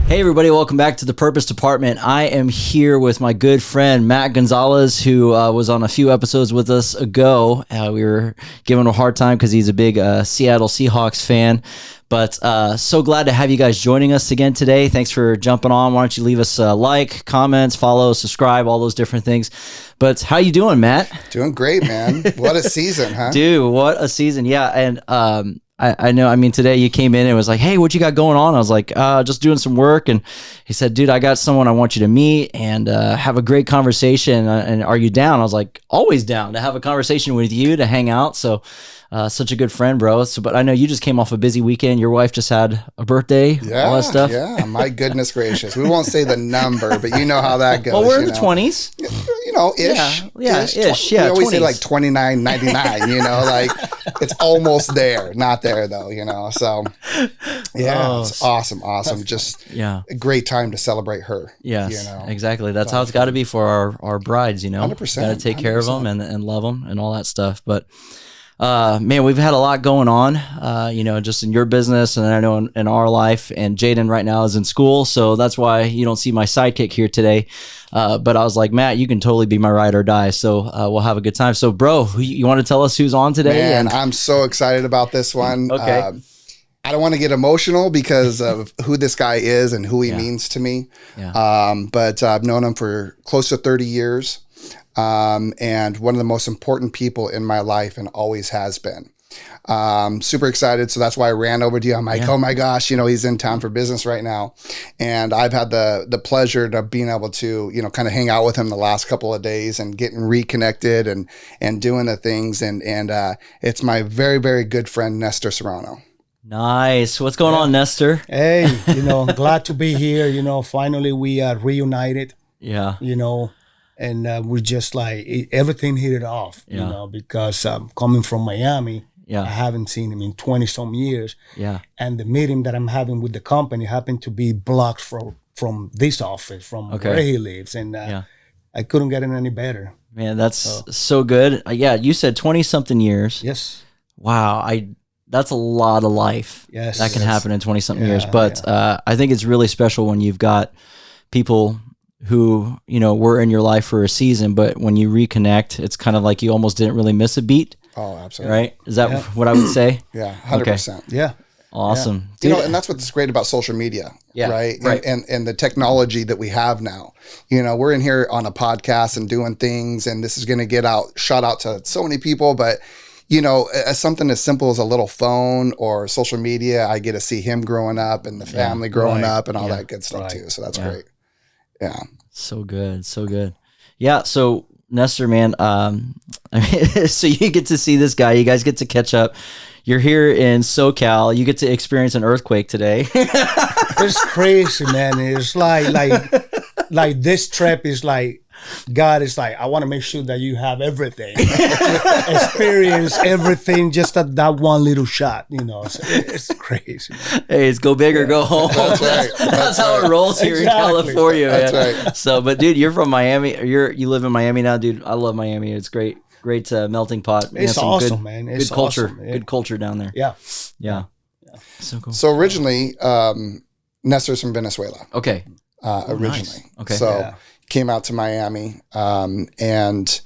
Hey everybody, welcome back to the Purpose Department. I am here with my good friend Matt Gonzales, who was on a few episodes with us ago. We were giving him a hard time because he's a big Seattle Seahawks fan. But so glad to have you guys joining us again today. Thanks for jumping on. Why don't you leave us a like, comments, follow, subscribe, all those different things. But how you doing, Matt? Doing great, man. What a season, huh? Dude, what a season. Yeah, and I know, I mean, today you came in and was like, hey, what you got going on? I was like, just doing some work. And he said, dude, I got someone I want you to meet and have a great conversation. And are you down? I was like, always down to have a conversation with you, to hang out. So such a good friend, bro. So, but I know you just came off a busy weekend. Your wife just had a birthday, all that stuff. Yeah, my goodness gracious. We won't say the number, but you know how that goes. Well, we're in the 20s. You know, ish. Yeah, ish. Yeah, we always 20s. say like 29.99, you know, like it's almost there. Not there, though, you know. So, yeah, it's awesome. Just a great time to celebrate her. Yes, you know? Exactly. That's how it's got to be for our brides, you know. 100%. Got to take care of them and love them and all that stuff. But man, we've had a lot going on, you know, just in your business, and I know in our life. And Jaden right now is in school, so that's why you don't see my sidekick here today. But I was like, Matt, you can totally be my ride or die. So we'll have a good time. So, bro, you want to tell us who's on today? Man, I'm so excited about this one. Okay. I don't want to get emotional because of who this guy is and who he means to me. Yeah. But I've known him for close to 30 years. And one of the most important people in my life and always has been. Super excited. So that's why I ran over to you. I'm like, oh my gosh, you know, he's in town for business right now. And I've had the pleasure of being able to, you know, kind of hang out with him the last couple of days and getting reconnected and doing the things. And it's my very, very good friend, Nestor Serrano. Nice. What's going on, Nestor? Hey, you know, glad to be here. You know, finally we are reunited. Yeah. You know, and we're just like, everything hit it off, you know, because coming from Miami, I haven't seen him in 20 some years. Yeah. And the meeting that I'm having with the company happened to be blocks from this office, from where he lives. And I couldn't get it any better. Man, that's so good. Yeah. You said 20 something years. Yes. Wow. That's a lot of life. Yes. That can happen in 20 something years. But I think it's really special when you've got people who, you know, were in your life for a season, but when you reconnect, it's kind of like you almost didn't really miss a beat. Oh, absolutely. Right? Is that what I would say? Yeah, 100%. Okay. Yeah. Awesome. You know, and that's what's great about social media, right? And the technology that we have now. You know, we're in here on a podcast and doing things, and this is going to get shot out to so many people, but you know, as something as simple as a little phone or social media, I get to see him growing up and the family growing up and all that good stuff too. So that's great. Yeah. So good. So good. Yeah. So Nestor, man, I mean, so you get to see this guy, you guys get to catch up. You're here in SoCal. You get to experience an earthquake today. It's crazy, man. It's like this trip is like, God is like, I want to make sure that you have everything, experience everything, just at that one little shot, you know. So it's crazy. Hey, it's go big or go home. That's right. That's how it rolls here in California. That's man. right. So, but dude, you're from Miami. You live in Miami now, dude. I love Miami. It's great melting pot. It's awesome, man. It's good culture. Awesome, good culture down there. Yeah. So cool. So originally, Nestor's from Venezuela. Okay. Originally. Nice. Okay. So came out to Miami and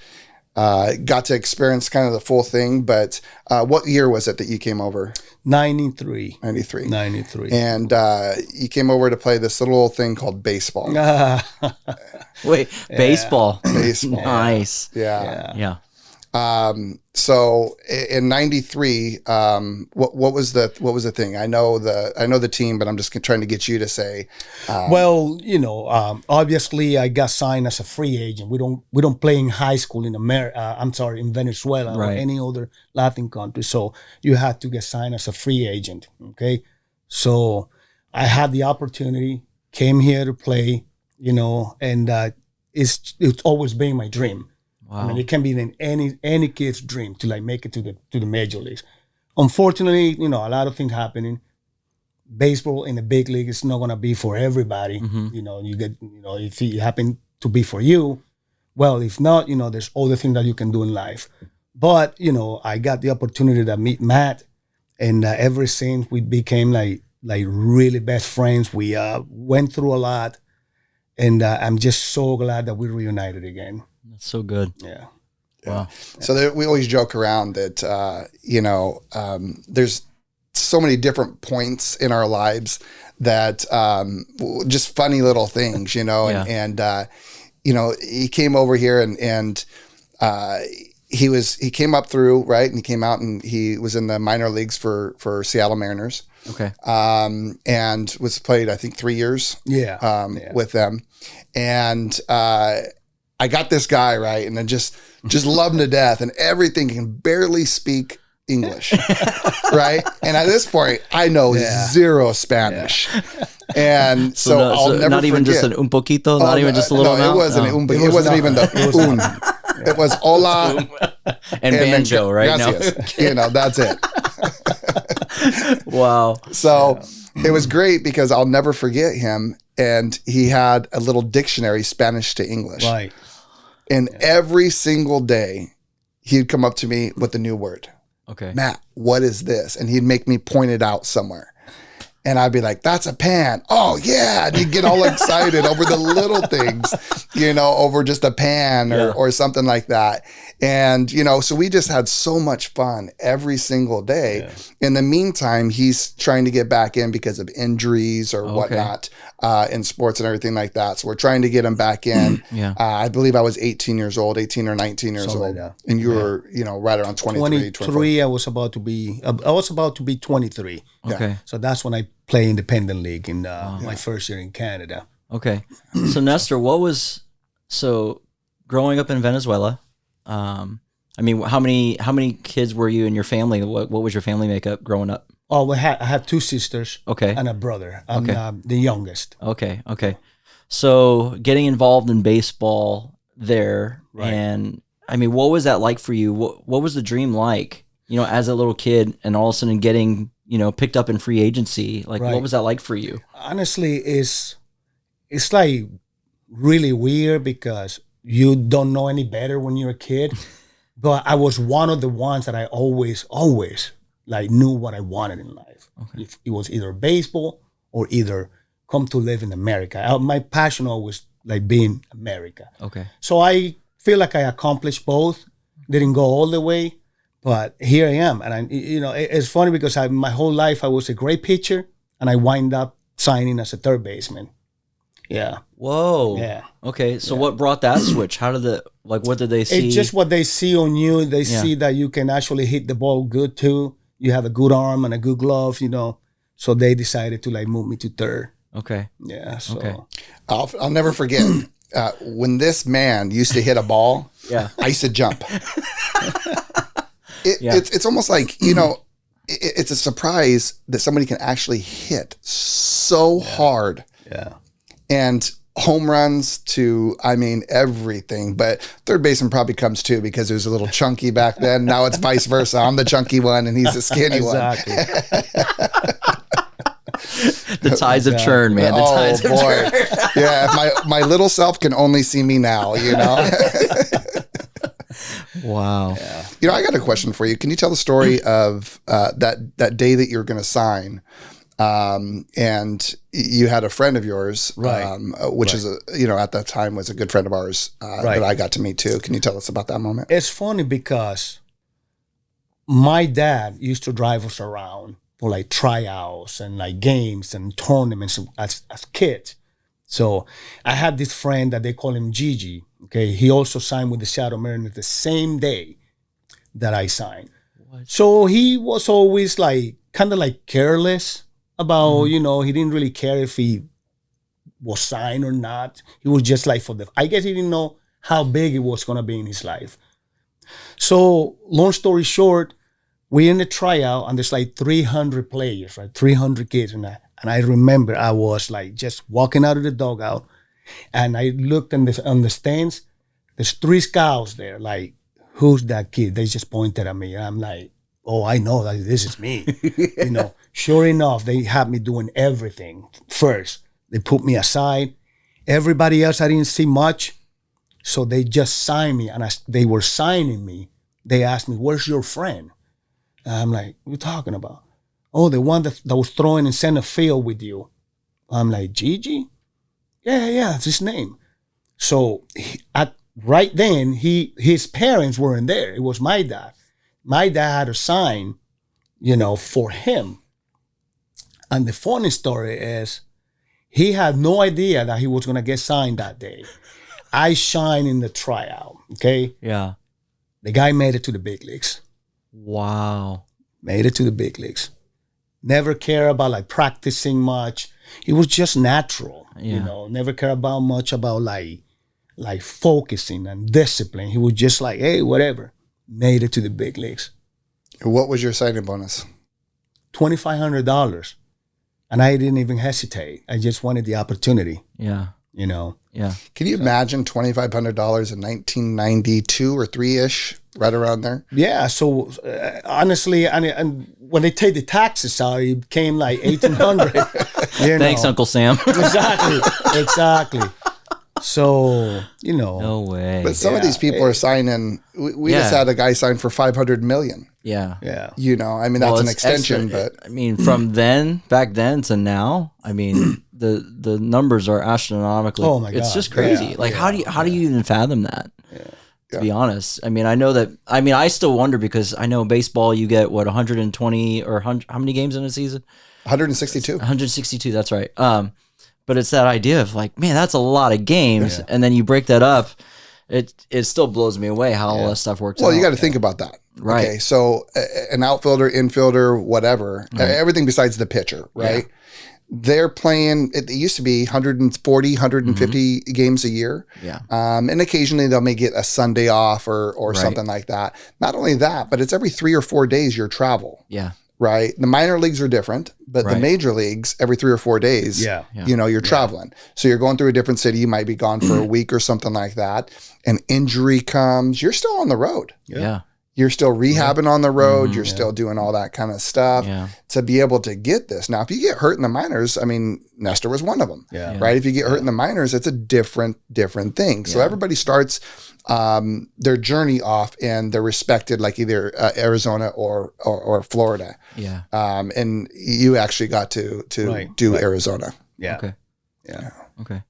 got to experience kind of the full thing. But what year was it that you came over? 93. 93. 93. And you came over to play this little thing called baseball. Wait, baseball. Baseball. Nice. Yeah. So in 93, what was the thing? I know the team, but I'm just trying to get you to say. Well, you know, obviously I got signed as a free agent. We don't play in high school in in Venezuela or any other Latin country. So you had to get signed as a free agent. Okay. So I had the opportunity, came here to play, you know, and it's always been my dream. Wow. I mean, it can be in any kid's dream to like make it to the major leagues. Unfortunately, you know, a lot of things happening. Baseball in the big league is not gonna be for everybody. Mm-hmm. You know, if it happen to be for you, well, if not, you know, there's other things that you can do in life. But you know, I got the opportunity to meet Matt, and ever since we became like like really best friends. We went through a lot, and I'm just so glad that we're reunited again. That's so good. Yeah. Wow. So we always joke around that, there's so many different points in our lives that just funny little things, Yeah. and he came over here and he came up through, right? And he came out and he was in the minor leagues for Seattle Mariners. Okay. And was played, I think, 3 years with them. And I got this guy, right? And I just love him to death and everything. He can barely speak English, right? And at this point, I know zero Spanish. And so I'll never not forget. even just an un poquito, not even just a little amount? It wasn't it wasn't even the un. It was hola and banjo, right? Gracias. That's it. Wow. So it was great because I'll never forget him. And he had a little dictionary, Spanish to English. Right. And every single day, he'd come up to me with a new word. Okay. Matt, what is this? And he'd make me point it out somewhere. And I'd be like, that's a pan. Oh, yeah. And he'd get all excited over the little things, over just a pan or something like that. And, so we just had so much fun every single day. Yeah. In the meantime, he's trying to get back in because of injuries or whatnot in sports and everything like that. So we're trying to get him back in. Yeah. I believe I was 18 years old, 18 or 19 years old. Like and you were, right around 23, 23, I was about to be 23. Okay. Yeah. So that's when I play independent league in my first year in Canada. Okay. So Nestor, growing up in Venezuela, how many kids were you and your family? What was your family makeup growing up? Oh, I had 2 sisters. Okay. And a brother. I'm the youngest. Okay. So getting involved in baseball there, right. And what was that like for you? What was the dream like? As a little kid, and all of a sudden getting picked up in free agency. Like, right. What was that like for you? Honestly, it's like really weird because you don't know any better when you're a kid. But I was one of the ones that I always like knew what I wanted in life. Okay. It was either baseball or either come to live in America. My passion always like being America. Okay. So I feel like I accomplished both. Didn't go all the way, but here I am. And it's funny because my whole life I was a great pitcher, and I wind up signing as a third baseman. Yeah. Whoa. Yeah. Okay. So what brought that switch? How did what did they see? It's just what they see on you. They see that you can actually hit the ball good too. You have a good arm and a good glove, So they decided to like move me to third. Okay. Yeah. So. Okay. I'll never forget when this man used to hit a ball. Yeah. I used to jump. It's almost like, it's a surprise that somebody can actually hit so hard. Yeah. And home runs to, everything. But third baseman probably comes too because it was a little chunky back then. Now it's vice versa. I'm the chunky one and he's the skinny one. The tides of churn, man. The tides of churn. Yeah, my little self can only see me now, Wow. Yeah. I got a question for you. Can you tell the story of that day that you're going to sign? And you had a friend of yours, right. Which is at that time was a good friend of ours that I got to meet too. Can you tell us about that moment? It's funny because my dad used to drive us around for like tryouts and like games and tournaments as kids. So I had this friend that they call him Gigi. Okay, he also signed with the Seattle Mariners the same day that I signed. What? So he was always like kind of like careless about, he didn't really care if he was signed or not. He was just like I guess he didn't know how big it was going to be in his life. So long story short, we're in the tryout and there's like 300 players, right? 300 kids. And I remember I was like just walking out of the dugout and I looked on the stands. There's 3 scouts there. Like, who's that kid? They just pointed at me. And I'm like, oh, I know that this is me. Sure enough, they had me doing everything first. They put me aside. Everybody else, I didn't see much. So they just signed me. And as they were signing me, they asked me, where's your friend? And I'm like, what are you talking about? oh, the one that was throwing in center field with you. I'm like, Gigi? Yeah, that's his name. So right then, his parents weren't there. It was my dad. My dad had a sign, for him. And the funny story is, he had no idea that he was going to get signed that day. I shine in the tryout, okay? Yeah. The guy made it to the big leagues. Wow. Made it to the big leagues. Never care about like practicing much. He was just natural, never care about much about like focusing and discipline. He was just like, hey, whatever. Made it to the big leagues. What was your signing bonus? $2,500. And I didn't even hesitate. I just wanted the opportunity. Yeah. Yeah. Can you imagine $2,500 in 1992 or 3-ish, right around there? Yeah. So honestly, and when they take the taxes out, it came like $1,800. Thanks, Uncle Sam. Exactly. So, No way. But some of these people are signing. We just had a guy sign for $500 million. Yeah. Yeah. I mean, that's an extension, but I mean, from back then to now, I mean, the numbers are astronomically. Oh my God. It's just crazy. Yeah. How do you even fathom that? Yeah. To be honest, I mean, I know that. I mean, I still wonder because I know baseball, you get 120 or 100, how many games in a season? 162. 162. That's right. But it's that idea of like, man, that's a lot of games, and then you break that up. It still blows me away how all that stuff works out. Well, you got to think about that. Right. Okay, so an outfielder, infielder, whatever, everything besides the pitcher, right? Yeah. They're playing, it used to be 140, 150 games a year. Yeah. And occasionally they may get a Sunday off or something like that. Not only that, but it's every 3 or 4 days your travel. Yeah. Right. The minor leagues are different, but the major leagues, every 3 or 4 days, you're traveling. So you're going through a different city. You might be gone for a week or something like that. An injury comes, you're still on the road. Yeah. You're still rehabbing on the road. You're still doing all that kind of stuff to be able to get this. Now, if you get hurt in the minors, I mean, Nestor was one of them, right? If you get hurt in the minors, it's a different thing. So everybody starts their journey off in their respected, like either Arizona or Florida. Yeah. And you actually got to do Arizona. Yeah. Okay. Yeah. Okay.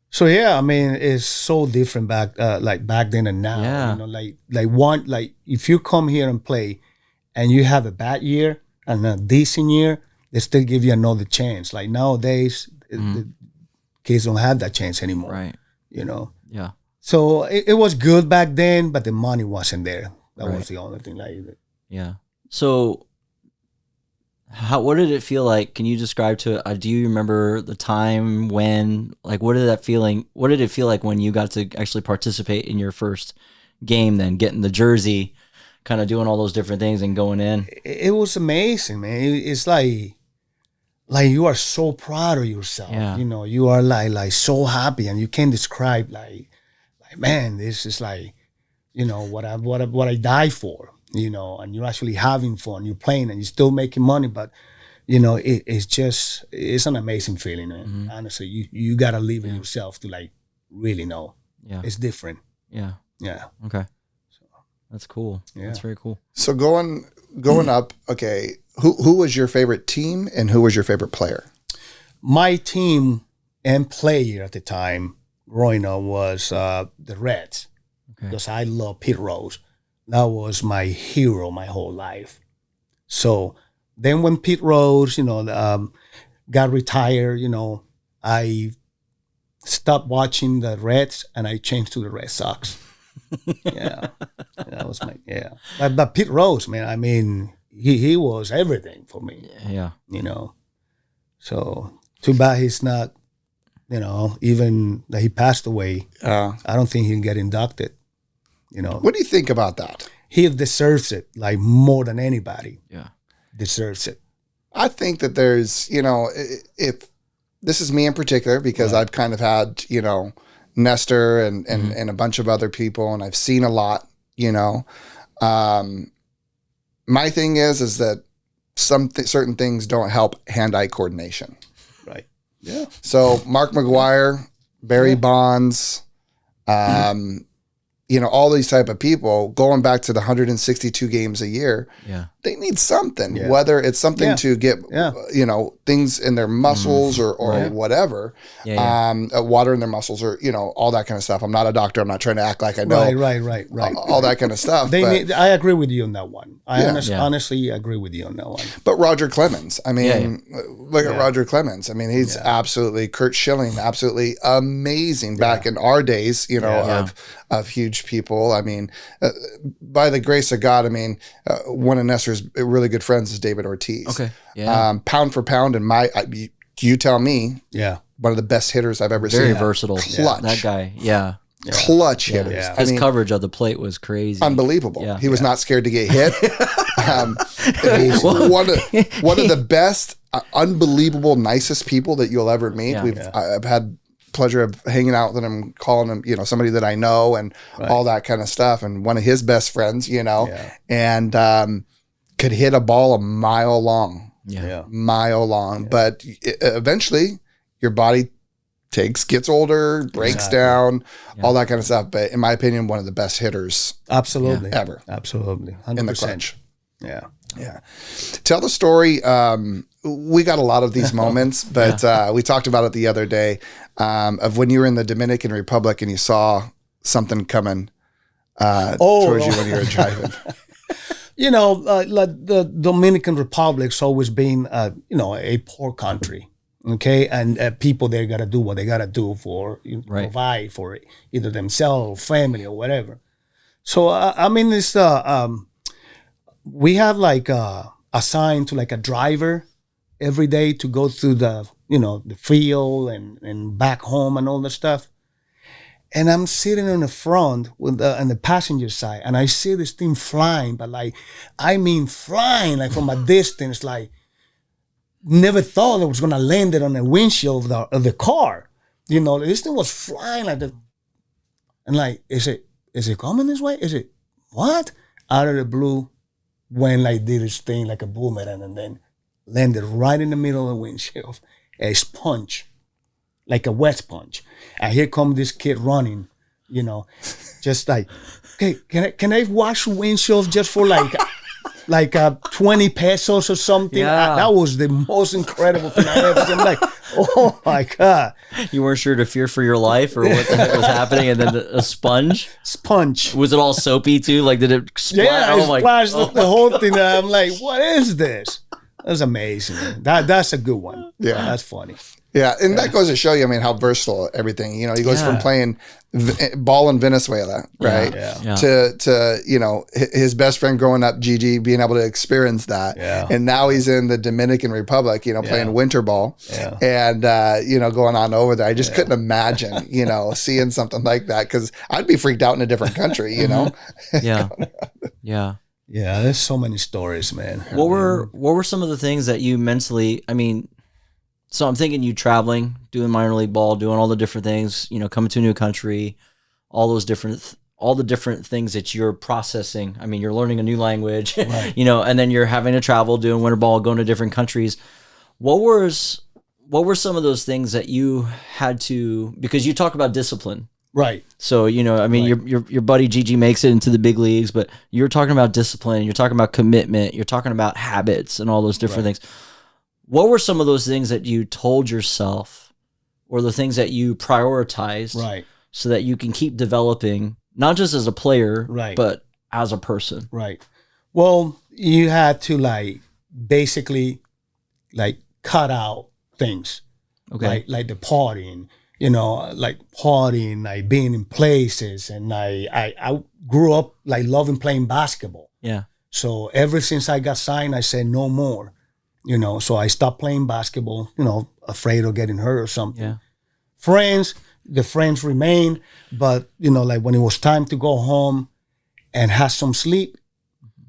So I mean, it's so different back then and now. Yeah. If you come here and play, and you have a bad year and a decent year, they still give you another chance. Like nowadays, the kids don't have that chance anymore. Right. Yeah. So it was good back then, but the money wasn't there. That was the only thing. Yeah. So, what did it feel like? Can you describe to it? Do you remember the time when, what did it feel like when you got to actually participate in your first game, then getting the jersey, kind of doing all those different things and going in? It was amazing, man. It's like you are so proud of yourself. Yeah. You are like so happy, and you can't describe like, man, this is what I die for. And you're actually having fun. You're playing and you're still making money, but it's an amazing feeling, man. Mm-hmm. Honestly, you gotta live in yourself to really know. Yeah, it's different. Yeah. Okay, so that's cool. Yeah, that's very cool. So going up, okay. Who was your favorite team and who was your favorite player? My team and player at the time growing up was the Reds, because I love Pete Rose. That was my hero my whole life. So then when Pete Rose, got retired, I stopped watching the Reds and I changed to the Red Sox. Yeah. That was But Pete Rose, man, I mean, he was everything for me. Yeah. So too bad he's not, even that he passed away. I don't think he can get inducted. What do you think about that? He deserves it, more than anybody. Yeah. Deserves it. I think that there's, if this is me in particular, because I've kind of had, Nestor and a bunch of other people, and I've seen a lot, my thing is that certain things don't help hand-eye coordination. Right. Yeah. So Mark McGwire, Barry Bonds, all these type of people going back to the 162 games a year, they need something, whether it's something to get, things in their muscles or whatever, water in their muscles or, all that kind of stuff. I'm not a doctor. I'm not trying to act like I know. Right. All that kind of stuff. I agree with you on that one. I honestly agree with you on that one. But Roger Clemens, look at Roger Clemens. He's absolutely, Kurt Schilling, absolutely amazing back in our days, of huge people. By the grace of God, one of Nestor's really good friends is David Ortiz. Okay. Yeah. Pound for pound, you tell me, one of the best hitters I've ever seen. Very versatile. Clutch. That guy. Yeah. Clutch hitters. Yeah. His coverage of the plate was crazy. Unbelievable. Yeah. He was not scared to get hit. He's one of the best, unbelievable, nicest people that you'll ever meet. I've had pleasure of hanging out with him, calling him, somebody that I know and all that kind of stuff. And one of his best friends, and could hit a ball a mile long. Mile long. But eventually your body gets older, breaks down, all that kind of stuff. But in my opinion, one of the best hitters ever. Absolutely. 100%. In the clutch. Yeah. Tell the story. We got a lot of these moments, but we talked about it the other day of when you were in the Dominican Republic and you saw something coming towards you when you were driving. Like the Dominican Republic's always been, a poor country. Okay, and people there got to do what they got to do for provide for either themselves, or family, or whatever. So it's we have like assigned to like a driver every day to go through the the field and back home and all that stuff. And I'm sitting in the front with on the passenger side, and I see this thing flying, but flying like from a distance, like. Never thought it was gonna land it on the windshield of the car. This thing was flying like that. And is it coming this way? Is it what? Out of the blue, when did its thing like a boomerang and then landed right in the middle of the windshield. A sponge, like a wet sponge. And here comes this kid running, just like, okay, can I wash windshields just for like 20 pesos or something? That was the most incredible thing I ever seen. I'm like, oh my God. You weren't sure to fear for your life or what the heck was happening, and then a sponge? Was it all soapy too? Like, did it splash? Yeah, it splashed the whole thing. I'm like, what is this? That's amazing. That's a good one. Yeah. That's funny. Yeah, and that goes to show you, how versatile everything. He goes from playing ball in Venezuela, right, to his best friend growing up, Gigi, being able to experience that, and now he's in the Dominican Republic, playing winter ball, and going on over there. I just couldn't imagine, seeing something like that because I'd be freaked out in a different country, Yeah. There's so many stories, man. What were some of the things that you mentally? So I'm thinking you traveling, doing minor league ball, doing all the different things, coming to a new country, all the different things that you're processing. You're learning a new language, right. And then you're having to travel, doing winter ball, going to different countries. What were some of those things that you had to, because you talk about discipline. Right. So, your buddy Gigi makes it into the big leagues, but you're talking about discipline, you're talking about commitment, you're talking about habits and all those different things. What were some of those things that you told yourself or the things that you prioritized so that you can keep developing, not just as a player, but as a person? Right. Well, you had to basically cut out things. Okay. Like the partying, like being in places. And I grew up loving playing basketball. Yeah. So ever since I got signed, I said no more. So I stopped playing basketball, afraid of getting hurt or something. Yeah. The friends remained, but, when it was time to go home and have some sleep,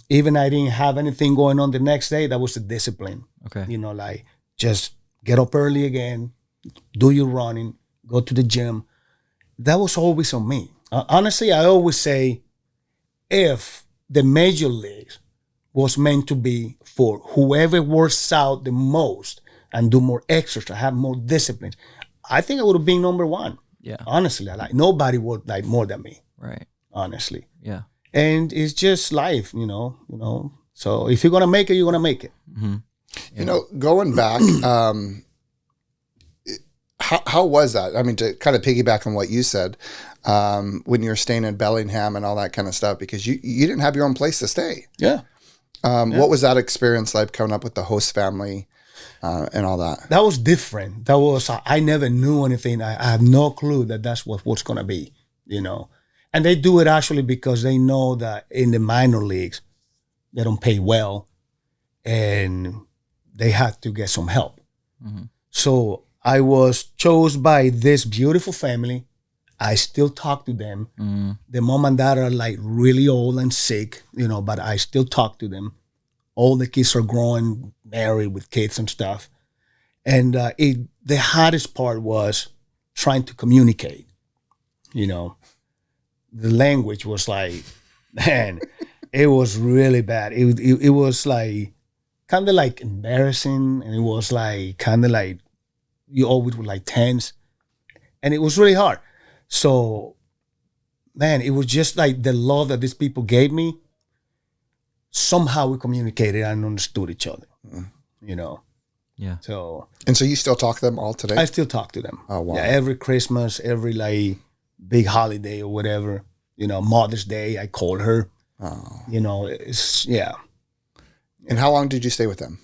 even I didn't have anything going on the next day, that was the discipline. Okay. Just get up early again, do your running, go to the gym. That was always on me. Honestly, I always say, if the major leagues was meant to be for whoever works out the most and do more exercise, have more discipline, I think I would have been number one. Yeah. Honestly, nobody would more than me. Right. honestly. Yeah. And it's just life, So if you're gonna make it, you're gonna make it. Mm-hmm. Yeah. Going back, how was that? I mean, to kind of piggyback on what you said, when you were staying in Bellingham and all that kind of stuff, because you didn't have your own place to stay. Yeah. What was that experience like coming up with the host family and all that? That was different. I never knew anything. I have no clue that that's what's going to be, And they do it actually because they know that in the minor leagues, they don't pay well and they had to get some help. Mm-hmm. So I was chosen by this beautiful family. I still talk to them. Mm-hmm. The mom and dad are like really old and sick, but I still talk to them. All the kids are growing, married with kids and stuff. And the hardest part was trying to communicate. The language was like, man, it was really bad. It was like kind of like embarrassing, and it was like kind of like you always were like tense, and it was really hard. So, man, it was just like the love that these people gave me. Somehow we communicated and understood each other, Yeah. So. And so you still talk to them all today? I still talk to them. Oh, wow. Yeah, every Christmas, every like big holiday or whatever, Mother's Day, I call her. Oh. Yeah. And how long did you stay with them?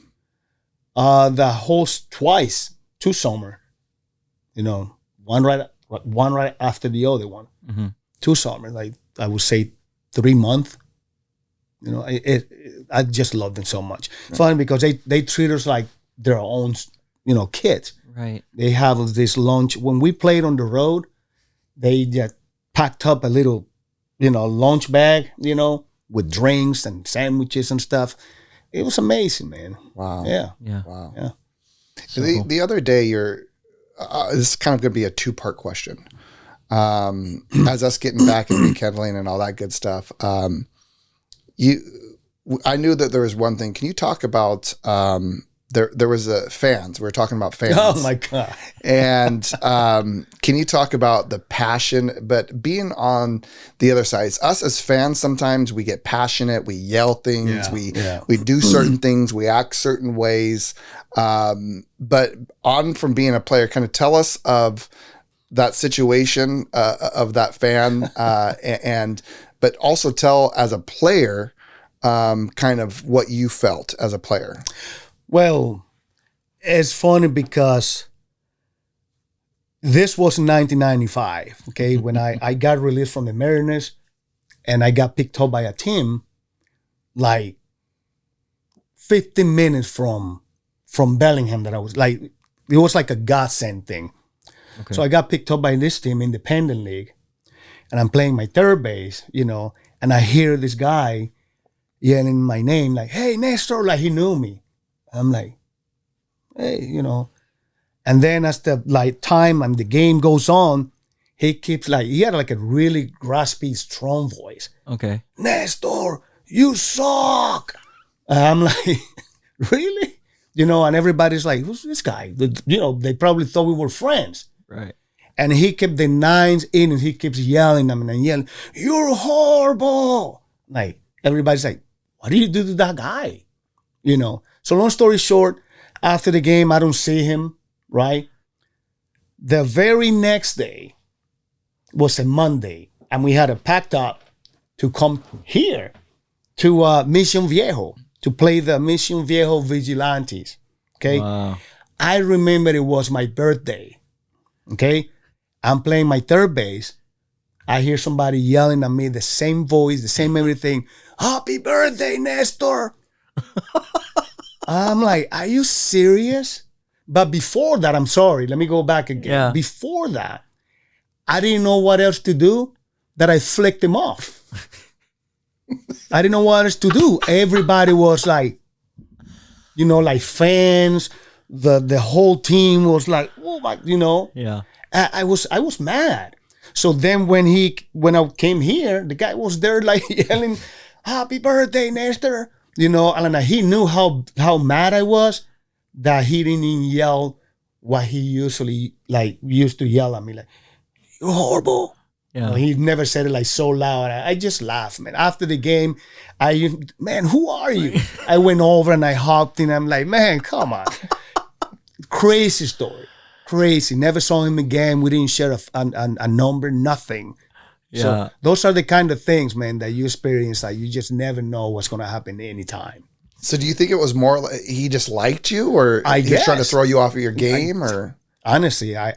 The host twice, 2 summer, one right after the other one. Mm-hmm. 2 summer, like I would say 3 months. I just love them so much. It's funny because they treat us like their own, kids. Right. They have this lunch. When we played on the road, they just packed up a little, lunch bag, with drinks and sandwiches and stuff. It was amazing, man. Wow. Yeah. Yeah. Wow. Yeah. So the other day, this is kind of going to be a 2-part question. As us getting back and rekindling and all that good stuff, I knew that there was one thing. Can you talk about there was fans? We were talking about fans. Oh my God! And can you talk about the passion? But being on the other side, us as fans, sometimes we get passionate. We yell things. We do certain things. We act certain ways. But from being a player, kind of tell us of that situation of that fan, but also tell as a player, kind of what you felt as a player. Well, it's funny because this was in 1995, okay, when I got released from the Mariners and I got picked up by a team like 15 minutes from Bellingham that I was like, it was like a godsend thing. Okay. So I got picked up by this team, Independent League, and I'm playing my third base, and I hear this guy yelling my name like, "Hey, Nestor," like he knew me. I'm like, "Hey," And then as the time and the game goes on, he keeps he had like a really raspy, strong voice. Okay. "Nestor, you suck." And I'm like, "Really?" And everybody's like, "Who's this guy?" They probably thought we were friends. Right. And he kept the 9s in and he keeps yelling at me and yelling, "You're horrible." Like, everybody's like, "What did you do to that guy?" So long story short, after the game, I don't see him, right? The very next day was a Monday, and we had it packed up to come here to Mission Viejo to play the Mission Viejo Vigilantes, okay? Wow. I remember it was my birthday, okay? I'm playing my third base. I hear somebody yelling at me, the same voice, the same everything. "Happy birthday, Nestor." I'm like, "Are you serious?" But before that, I'm sorry. Let me go back again. Yeah. Before that, I didn't know what else to do, that I flicked him off. I didn't know what else to do. Everybody was like, like fans. The whole team was like, "Oh my," Yeah. I was mad. So then when I came here, the guy was there like yelling, "Happy birthday, Nestor." And he knew how mad I was, that he didn't even yell what he usually used to yell at me, like, "You're horrible." Yeah. He never said it like so loud. I just laughed, man. After the game, man, who are you? I went over and I hugged him. I'm like, man, come on. Crazy story. Crazy. Never saw him again. We didn't share a number, nothing. Yeah. So those are the kind of things, man, that you experience. Like you just never know what's going to happen anytime. So do you think it was more like he just liked you, or I he was trying to guess. throw you off of your game, or? Honestly, I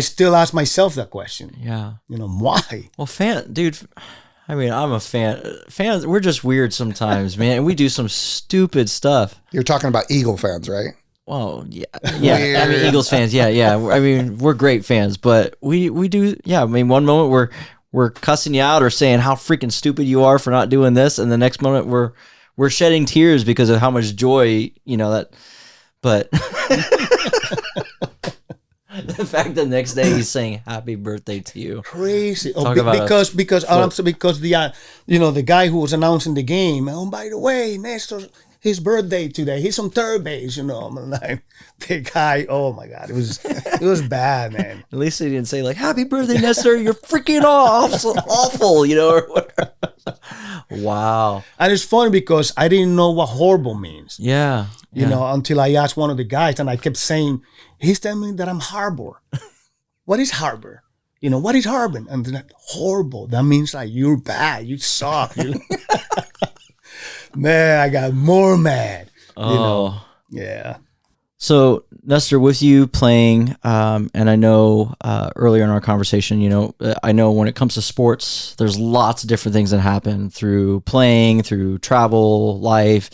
still ask myself that question. Yeah. Why? Well, dude, I mean, I'm a fan. Fans, we're just weird sometimes, man. And we do some stupid stuff. You're talking about Eagle fans, right? Well, yeah. I mean, Eagles fans, yeah. I mean, we're great fans, but we do, yeah. I mean, one moment we're cussing you out or saying how freaking stupid you are for not doing this, and the next moment we're shedding tears because of how much joy, that. But the fact that the next day he's saying happy birthday to you. Crazy. Because the guy who was announcing the game, oh, by the way, Nestor, his birthday today. He's on third base, I'm like, the guy, oh my God, it was bad, man. At least he didn't say like, happy birthday, Nestor, you're freaking awful, or whatever. Wow. And it's funny because I didn't know what horrible means. Yeah. Until I asked one of the guys and I kept saying, he's telling me that I'm harbor. What is harbor? What is harbor? And then horrible. That means like you're bad. You suck. Man, I got more mad. Oh. Yeah. So, Nestor, with you playing, and I know earlier in our conversation, I know when it comes to sports, there's lots of different things that happen through playing, through travel, life,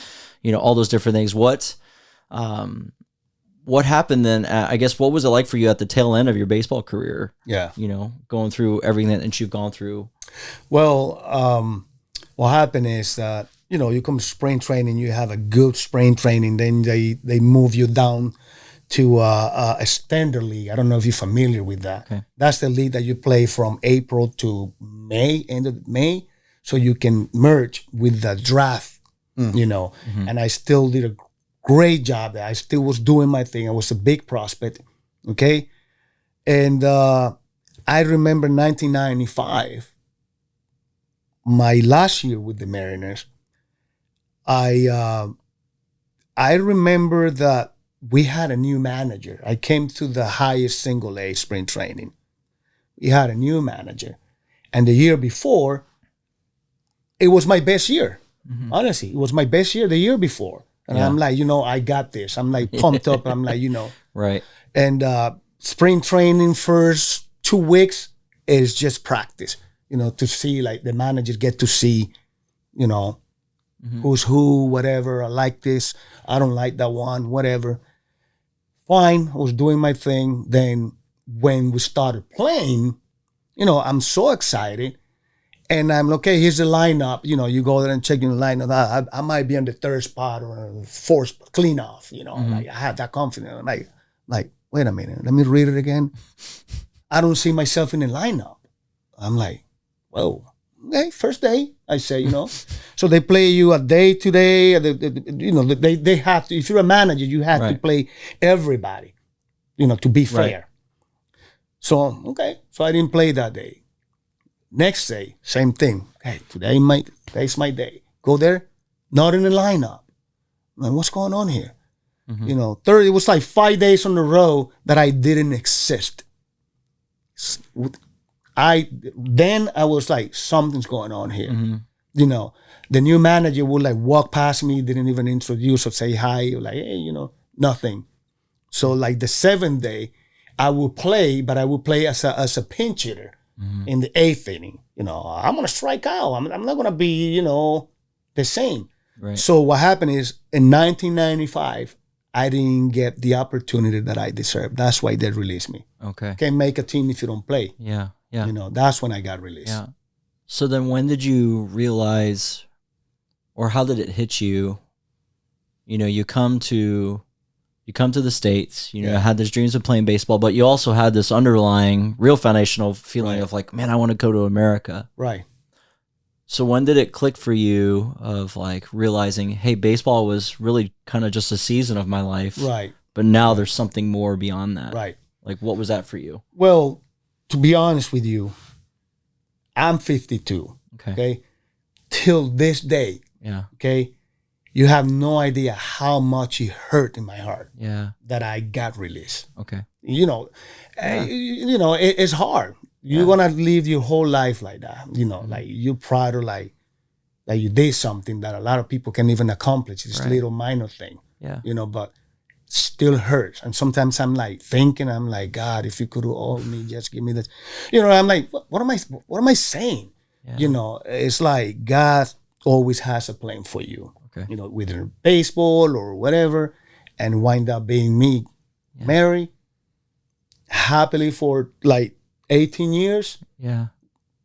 all those different things. What happened then? I guess, what was it like for you at the tail end of your baseball career? Yeah. Going through everything that you've gone through. Well, what happened is that, you come to spring training, you have a good spring training, then they move you down to a standard league. I don't know if you're familiar with that. Okay. That's the league that you play from April to May, end of May, so you can merge with the draft, Mm-hmm. And I still did a great job there. I still was doing my thing. I was a big prospect, okay? And I remember 1995, my last year with the Mariners, I remember that we had a new manager. I came to the highest single A spring training. We had a new manager. And the year before, it was my best year. Mm-hmm. Honestly, it was my best year the year before. And I'm like, I got this. I'm like pumped up. I'm like, Right. And spring training first 2 weeks is just practice, to see like the managers get to see, mm-hmm. who's who, whatever. I like this. I don't like that one, whatever. Fine. I was doing my thing. Then when we started playing, I'm so excited. And I'm okay, here's the lineup. You go there and check your lineup. I might be on the third spot or the fourth clean off. Mm-hmm. Like I have that confidence. I'm like, wait a minute, let me read it again. I don't see myself in the lineup. I'm like, whoa, okay, first day. I say, So they play you a day today. They have to. If you're a manager, you have to play everybody. To be fair. Right. So okay, so I didn't play that day. Next day, same thing. Hey, today's my day. Go there, not in the lineup. Like, what's going on here? Mm-hmm. It was like 5 days on the row that I didn't exist. I was like, something's going on here. Mm-hmm. The new manager would like walk past me, didn't even introduce or say hi, like, hey, nothing. So like the 7th day, I would play, but I would play as a pinch hitter. Mm-hmm. In the 8th inning, I'm going to strike out. I'm not going to be, the same. Right. So what happened is in 1995, I didn't get the opportunity that I deserved. That's why they released me. Okay. Can't make a team if you don't play. Yeah. Yeah. That's when I got released. Yeah. So then when did you realize, or how did it hit you? You come to the States, had these dreams of playing baseball, but you also had this underlying real foundational feeling of like, man, I want to go to America. Right. So when did it click for you of like realizing, hey, baseball was really kind of just a season of my life. Right. But now there's something more beyond that. Right. Like, what was that for you? Well, to be honest with you, I'm 52. Okay. Okay. Till this day. Yeah. Okay. You have no idea how much it hurt in my heart. Yeah. That I got released. Okay. It's hard. You're gonna live your whole life like that. Like you're proud of like you did something that a lot of people can't even accomplish. This little minor thing. Yeah. But still hurts. And sometimes I'm like thinking, I'm like, God, if you could hold me, just give me this. I'm like, what am I saying? Yeah. It's like God always has a plan for you. Okay. Whether baseball or whatever, and wind up being me, married happily for like 18 years. Yeah.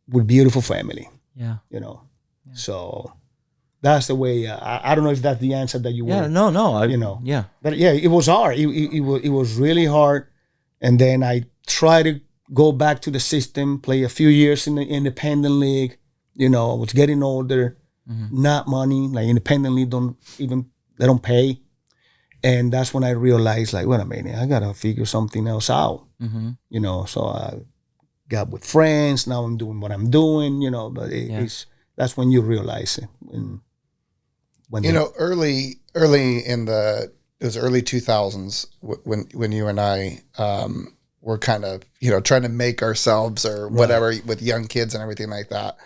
With beautiful family. Yeah. So that's the way. I don't know if that's the answer that you want. No. But yeah, it was hard. It was really hard. And then I tried to go back to the system, play a few years in the independent league. I was getting older, not money. Like independent league they don't pay. And that's when I realized, like, wait a minute, I gotta figure something else out. So I got with friends. Now I'm doing what I'm doing. But that's when you realize it. Early in it was early 2000s when you and I were kind of trying to make ourselves or whatever with young kids and everything like that.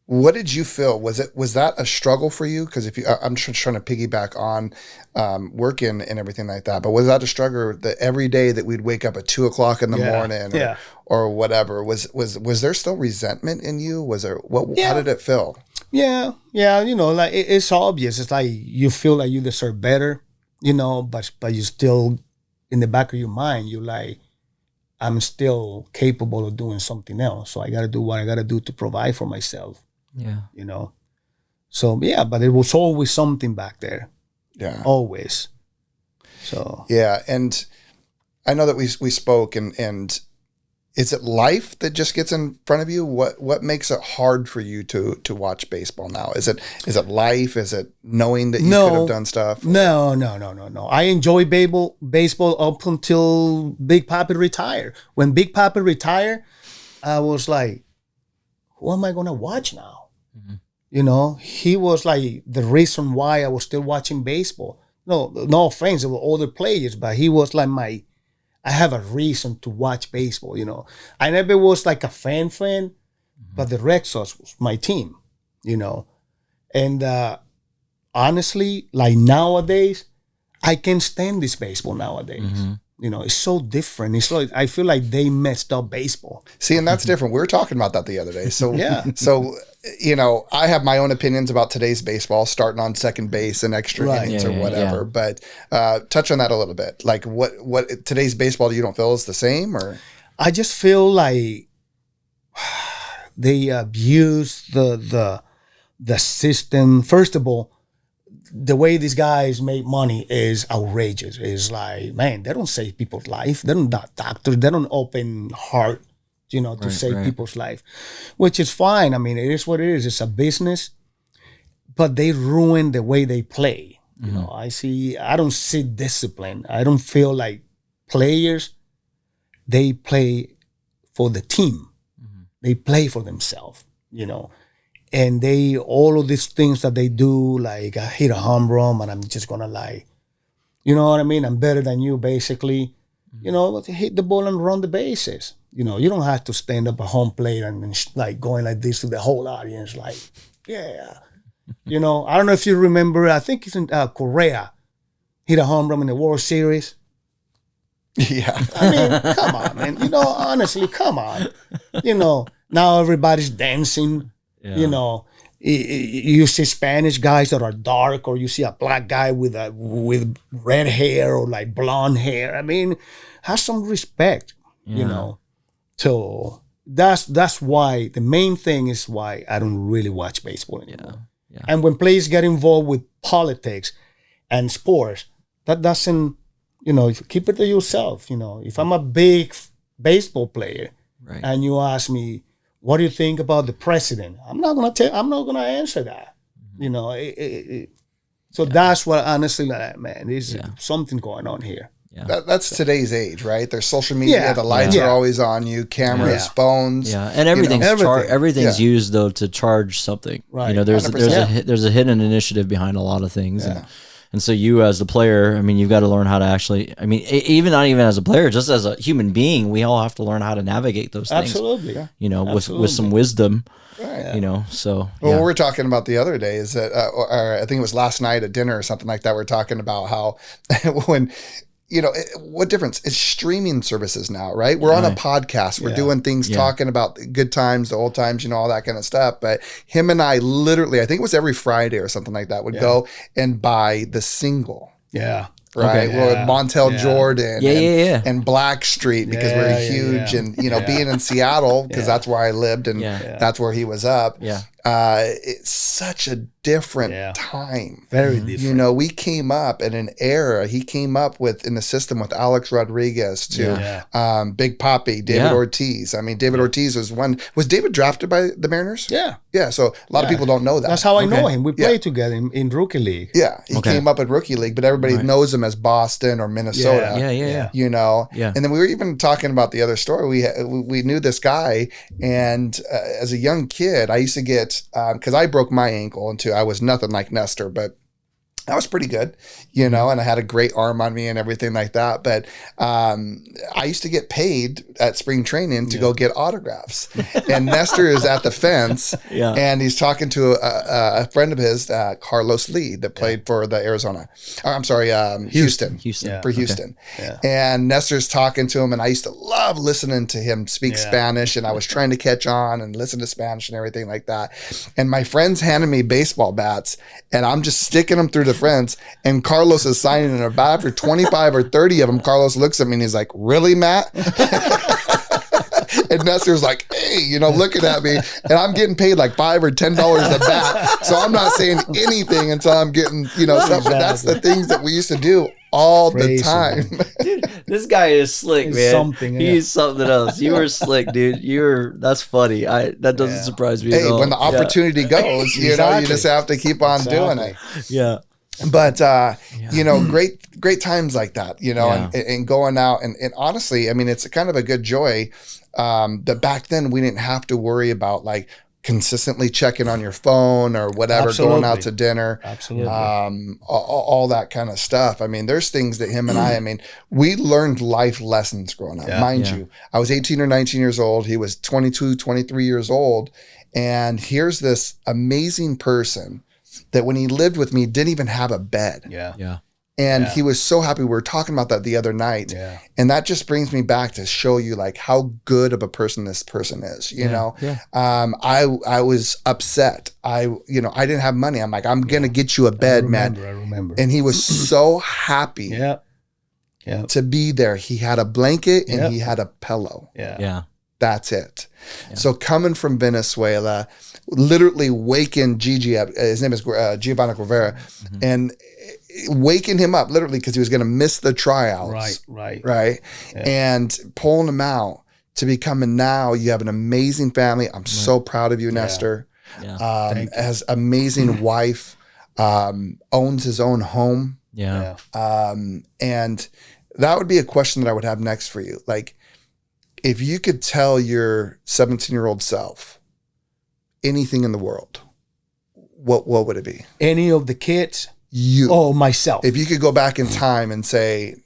What did you feel? Was that a struggle for you? Because I'm just trying to piggyback on working and everything like that. But was that a struggle that every day that we'd wake up at 2:00 in the morning or whatever? Was there still resentment in you? Was there how did it feel? Yeah. Like it's obvious. It's like you feel like you deserve better, but you still in the back of your mind, you're like, I'm still capable of doing something else. So I got to do what I got to do to provide for myself. Yeah. So, but it was always something back there. Yeah. Always. So. Yeah. And I know that we spoke and is it life that just gets in front of you? What makes it hard for you to watch baseball now? Is it life? Is it knowing that you could have done stuff? No. I enjoy baseball up until Big Papi retired. When Big Papi retired, I was like, who am I going to watch now? He was like the reason why I was still watching baseball. No offense, there were other players, but he was like I have a reason to watch baseball, I never was like a fan, but the Red Sox was my team, And honestly, like nowadays, I can't stand this baseball nowadays. It's so different. It's like I feel like they messed up baseball. See, and that's different. We were talking about that the other day. So So I have my own opinions about today's baseball, starting on second base and extra innings or whatever. But touch on that a little bit. Like what today's baseball you don't feel is the same, or? I just feel like they abuse the system. First of all, the way these guys make money is outrageous. It's like, man, they don't save people's life. They're not doctors. They don't open heart, to save people's life, which is fine. I mean, it is what it is. It's a business, but they ruin the way they play. I don't see discipline. I don't feel like players, they play for the team. They play for themselves, And all of these things that they do, like I hit a home run and I'm just going to like, you know what I mean? I'm better than you, basically. Hit the ball and run the bases. You don't have to stand up at home plate and like going like this to the whole audience, like, yeah. I don't know if you remember, I think it's in Correa, hit a home run in the World Series. Yeah. I mean, come on, man. Honestly, come on. Now everybody's dancing. Yeah. You see Spanish guys that are dark, or you see a black guy with red hair or like blonde hair. I mean, have some respect, So that's why the main thing is why I don't really watch baseball anymore. Yeah. And when players get involved with politics and sports, that doesn't, keep it to yourself. If I'm a big baseball player and you ask me, what do you think about the president? I'm not gonna answer that. So that's what honestly, man, there's something going on here. That's today's age, right? There's social media. The lights are always on you. Cameras, phones. Yeah, and everything's used though to charge something. Right. You know, there's a hidden initiative behind a lot of things. And so you as the player, I mean, you've got to learn how to actually, I mean, even not even as a player, just as a human being, we all have to learn how to navigate those things. Absolutely. You know, with some wisdom. Right. You know, so. Well, what we were talking about the other day is that, or I think it was last night at dinner or something like that, we we're talking about how when, you know, what difference? It's streaming services now, right? We're on a podcast. We're doing things, talking about the good times, the old times, you know, all that kind of stuff. But him and I literally, I think it was every Friday or something like that, would go and buy the single. Yeah. Right. Okay. Well, Montel Jordan and Blackstreet, because we're huge. And, you know, being in Seattle, because that's where I lived and that's where he was up. Yeah. It's such a different time. Very different. You know, we came up in an era, he came up with in the system with Alex Rodriguez to Big Papi, David Ortiz. I mean, David Ortiz was David drafted by the Mariners? Yeah. Yeah. So a lot of people don't know that. That's how I know him. We played together in Rookie League. Yeah. He came up at Rookie League, but everybody knows him as Boston or Minnesota. Yeah. You know? Yeah. And then we were even talking about the other story. We knew this guy, and as a young kid, I used to get, because I broke my ankle into, I was nothing like Nestor, but I was pretty good, you know, and I had a great arm on me and everything like that. But I used to get paid at spring training to go get autographs. And Nestor is at the fence, and he's talking to a friend of his, Carlos Lee, that played for the Houston. For Houston. Yeah. And Nestor's talking to him, and I used to love listening to him speak Spanish, and I was trying to catch on and listen to Spanish and everything like that. And my friends handed me baseball bats, and I'm just sticking them through the fence, and Carlos is signing in about after 25 or 30 of them. Carlos looks at me and he's like, "Really, Matt?" And Nestor's like, "Hey," you know, looking at me, and I'm getting paid like $5 or $10 a bat, so I'm not saying anything until I'm getting, you know, stuff. But that's the things that we used to do all the time. Dude, this guy is slick, man. He's something else. You were slick, dude. That's funny. That doesn't surprise me at all. When the opportunity goes, you know, you just have to keep on doing it. Yeah. But you know, great times like that, you know, and going out and honestly, I mean, it's kind of a good joy that back then we didn't have to worry about like consistently checking on your phone or whatever, going out to dinner, all that kind of stuff. I mean, there's things that him and I mean, we learned life lessons growing up. Mind you, I was 18 or 19 years old. He was 22, 23 years old. And here's this amazing person that when he lived with me, didn't even have a bed. Yeah. And he was so happy. We were talking about that the other night. Yeah. And that just brings me back to show you like how good of a person this person is, you know? Yeah. I was upset. I didn't have money. I'm like, I'm going to get you a bed, man. I remember. And he was so happy to be there. He had a blanket and he had a pillow. Yeah. That's it. Yeah. So coming from Venezuela, literally waking Gigi up, his name is Giovanni Rivera, and waking him up literally because he was going to miss the tryouts. Right. Yeah. And pulling him out to becoming now, you have an amazing family. I'm so proud of you, Nestor. Yeah. Has amazing wife, owns his own home. Yeah. And that would be a question that I would have next for you. Like, if you could tell your 17-year-old self anything in the world, what would it be? Any of the kids? You. Oh, myself. If you could go back in time and say,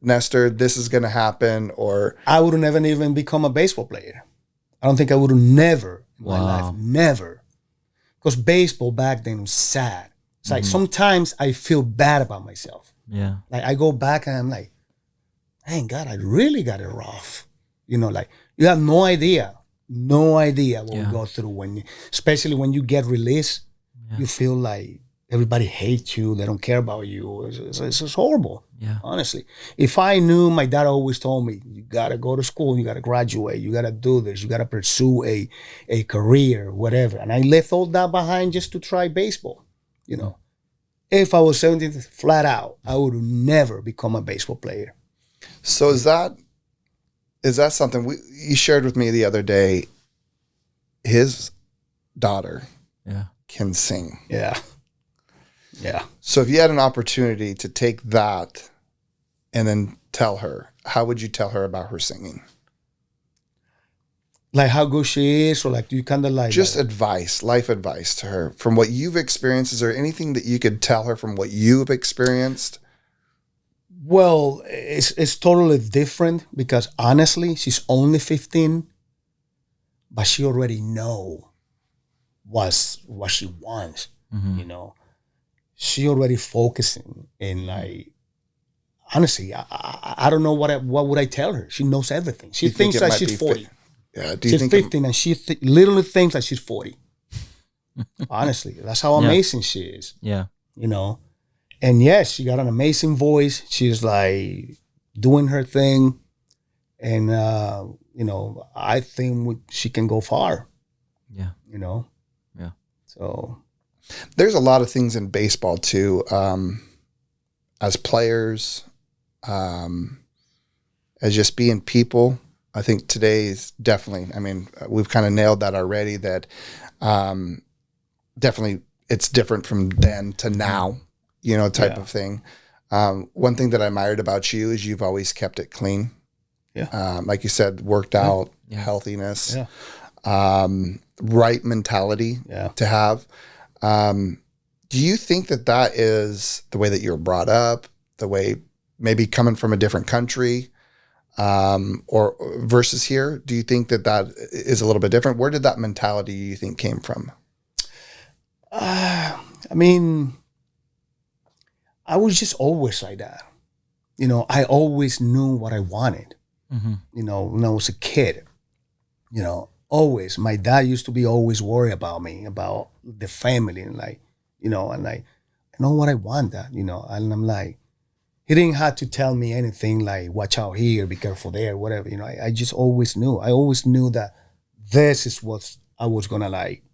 Nestor, this is going to happen, or... I would have never even become a baseball player. I don't think I would have never in my life. Never. Because baseball back then was sad. It's like sometimes I feel bad about myself. Yeah. Like I go back and I'm like, thank God, I really got it rough. You know, like you have no idea what we go through especially when you get released. You feel like everybody hates you. They don't care about you. It's horrible. Yeah. Honestly, if I knew, my dad always told me, you got to go to school, you got to graduate, you got to do this, you got to pursue a career, whatever. And I left all that behind just to try baseball. You know, if I was 17, flat out, I would have never become a baseball player. So is that something you shared with me the other day? His daughter can sing. Yeah. So if you had an opportunity to take that and then tell her, how would you tell her about her singing? Like how good she is, or like you kind of like just advice, life advice to her from what you've experienced. Is there anything that you could tell her from what you've experienced? Well, it's totally different because honestly, she's only 15, but she already know what she wants. You know, she already focusing in like. Honestly, I don't know what would I tell her. She knows everything. She thinks that she's 40. Yeah, she's 15 and she literally thinks that she's 40. Honestly, that's how amazing she is. Yeah. You know, and yes, she got an amazing voice. She's like doing her thing. And, you know, I think she can go far. Yeah. You know? Yeah. So. There's a lot of things in baseball too. As players, as just being people. I think today is definitely, I mean, we've kind of nailed that already, that definitely it's different from then to now, you know, type of thing. One thing that I admired about you is you've always kept it clean. Yeah. Like you said, worked out, healthiness, right mentality to have. Do you think that that is the way that you're brought up, the way maybe coming from a different country, or versus here? Do you think that that is a little bit different? Where did that mentality you think came from? I mean, I was just always like that. You know, I always knew what I wanted. You know, when I was a kid, you know, always. My dad used to be always worried about me, about the family, and like, you know, and like, I know what I want, that, you know, and I'm like, he didn't have to tell me anything like, watch out here, be careful there, whatever, you know, I just always knew. I always knew that this is what I was gonna like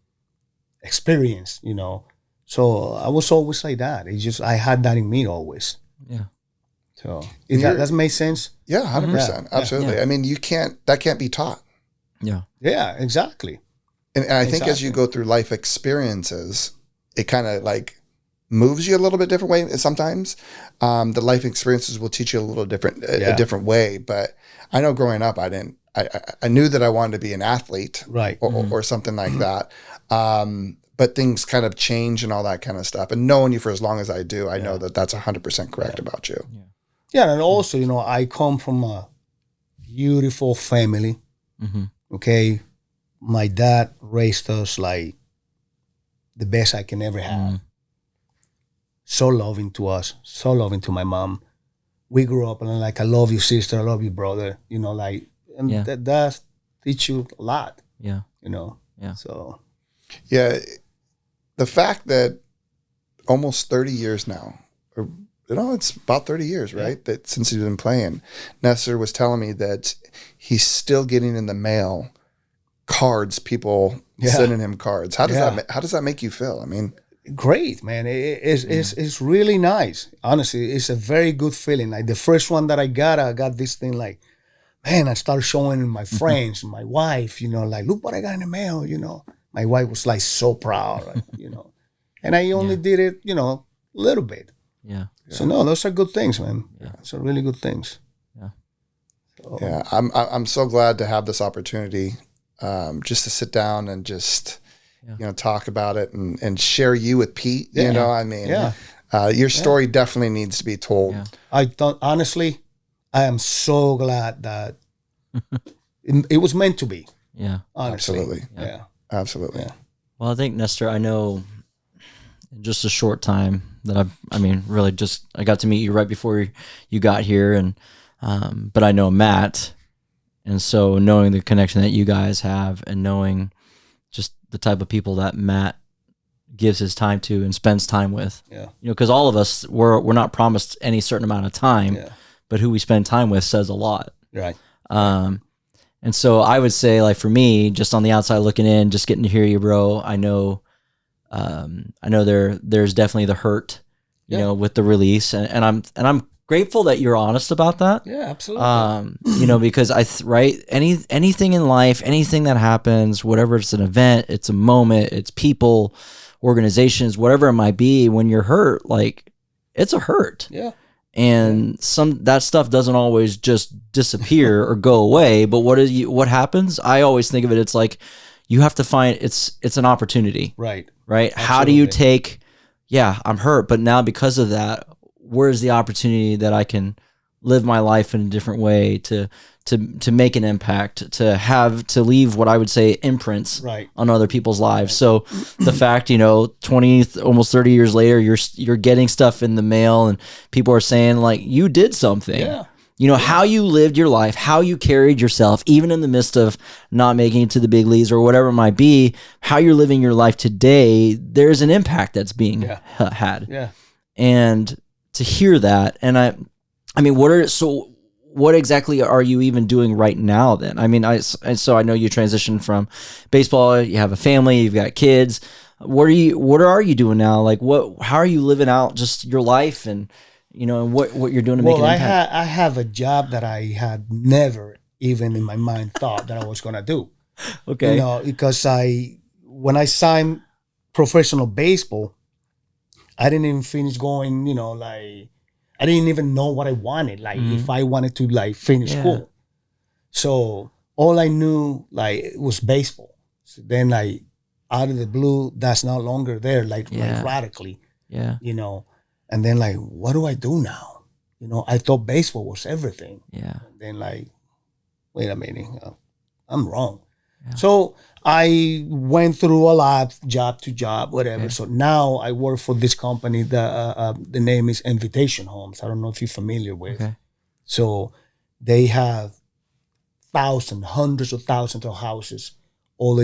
experience, you know. So I was always like that. It's just, I had that in me always. Yeah. So if that does make sense. Yeah, 100%. Absolutely. Yeah. I mean, that can't be taught. Yeah. Yeah, exactly. And I think as you go through life experiences, it kind of like moves you a little bit different way sometimes. The life experiences will teach you a little different, a different way. But I know growing up, I knew that I wanted to be an athlete, right, or something like that. But things kind of change and all that kind of stuff. And knowing you for as long as I do, I know that that's 100% correct about you. Yeah, and also, you know, I come from a beautiful family. Okay, my dad raised us like the best I can ever have. So loving to us, so loving to my mom. We grew up and I'm like, I love you, sister, I love you, brother. You know, like, and that teach you a lot. Yeah, you know. Yeah. So. Yeah, the fact that almost 30 years now, or you know, it's about 30 years, right? That since he's been playing. Nestor was telling me that he's still getting in the mail cards, people sending him cards. How does that make you feel? I mean, great, man. It's really nice. Honestly, it's a very good feeling. Like the first one that I got this thing like, man, I started showing my friends, my wife, you know, like, look what I got in the mail, you know. My wife was like so proud, like, you know. And I only did it, you know, a little bit. Yeah. So no, those are good things, man. Yeah. Those are really good things. Yeah. So. Yeah. I'm so glad to have this opportunity, just to sit down and just, you know, talk about it and share you with Pete. You know, I mean, your story definitely needs to be told. Yeah. Honestly, I am so glad that it was meant to be. Yeah. Honestly. Absolutely. Yeah. Absolutely. Yeah. Well, I think, Nestor, I know in just a short time that I got to meet you right before you got here, and but I know Matt, and so knowing the connection that you guys have and knowing just the type of people that Matt gives his time to and spends time with, you know, because all of us, we're not promised any certain amount of time, but who we spend time with says a lot. Right. And so I would say, like, for me, just on the outside looking in, just getting to hear you, bro, I know there's definitely the hurt, you know, with the release, and I'm grateful that you're honest about that. Yeah, absolutely. You know, because anything in life, anything that happens, whatever, it's an event, it's a moment, it's people, organizations, whatever it might be, when you're hurt, like, it's a hurt. Yeah. And that stuff doesn't always just disappear or go away. But what happens? I always think of it. It's like you have to find it's an opportunity, Right. Right. Absolutely. How do you take? Yeah, I'm hurt, but now because of that, where's the opportunity that I can live my life in a different way to make an impact, to leave what I would say imprints Right. on other people's lives. So the fact, 20, almost 30 years later, you're getting stuff in the mail and people are saying like, you did something. Yeah. How you lived your life, how you carried yourself, even in the midst of not making it to the big leagues or whatever it might be, how you're living your life today, there's an impact that's being had. Yeah. And to hear that, and I mean, what exactly are you even doing right now then? I mean, so I know you transitioned from baseball, you have a family, you've got kids. What are you doing now? Like how are you living out just your life and, and what you're doing to make an impact? I have a job that I had never even in my mind thought that I was going to do. Okay. Because when I signed professional baseball, I didn't even finish going, I didn't even know what I wanted, if I wanted to finish school. So all I knew was baseball. So then out of the blue, that's no longer there, radically. Yeah. And then what do I do now? I thought baseball was everything. Yeah. And then wait a minute, I'm wrong. Yeah. So I went through a lot, job to job, whatever. Yeah. So now I work for this company. The name is Invitation Homes. I don't know if you're familiar with. Okay. So they have hundreds of thousands of houses all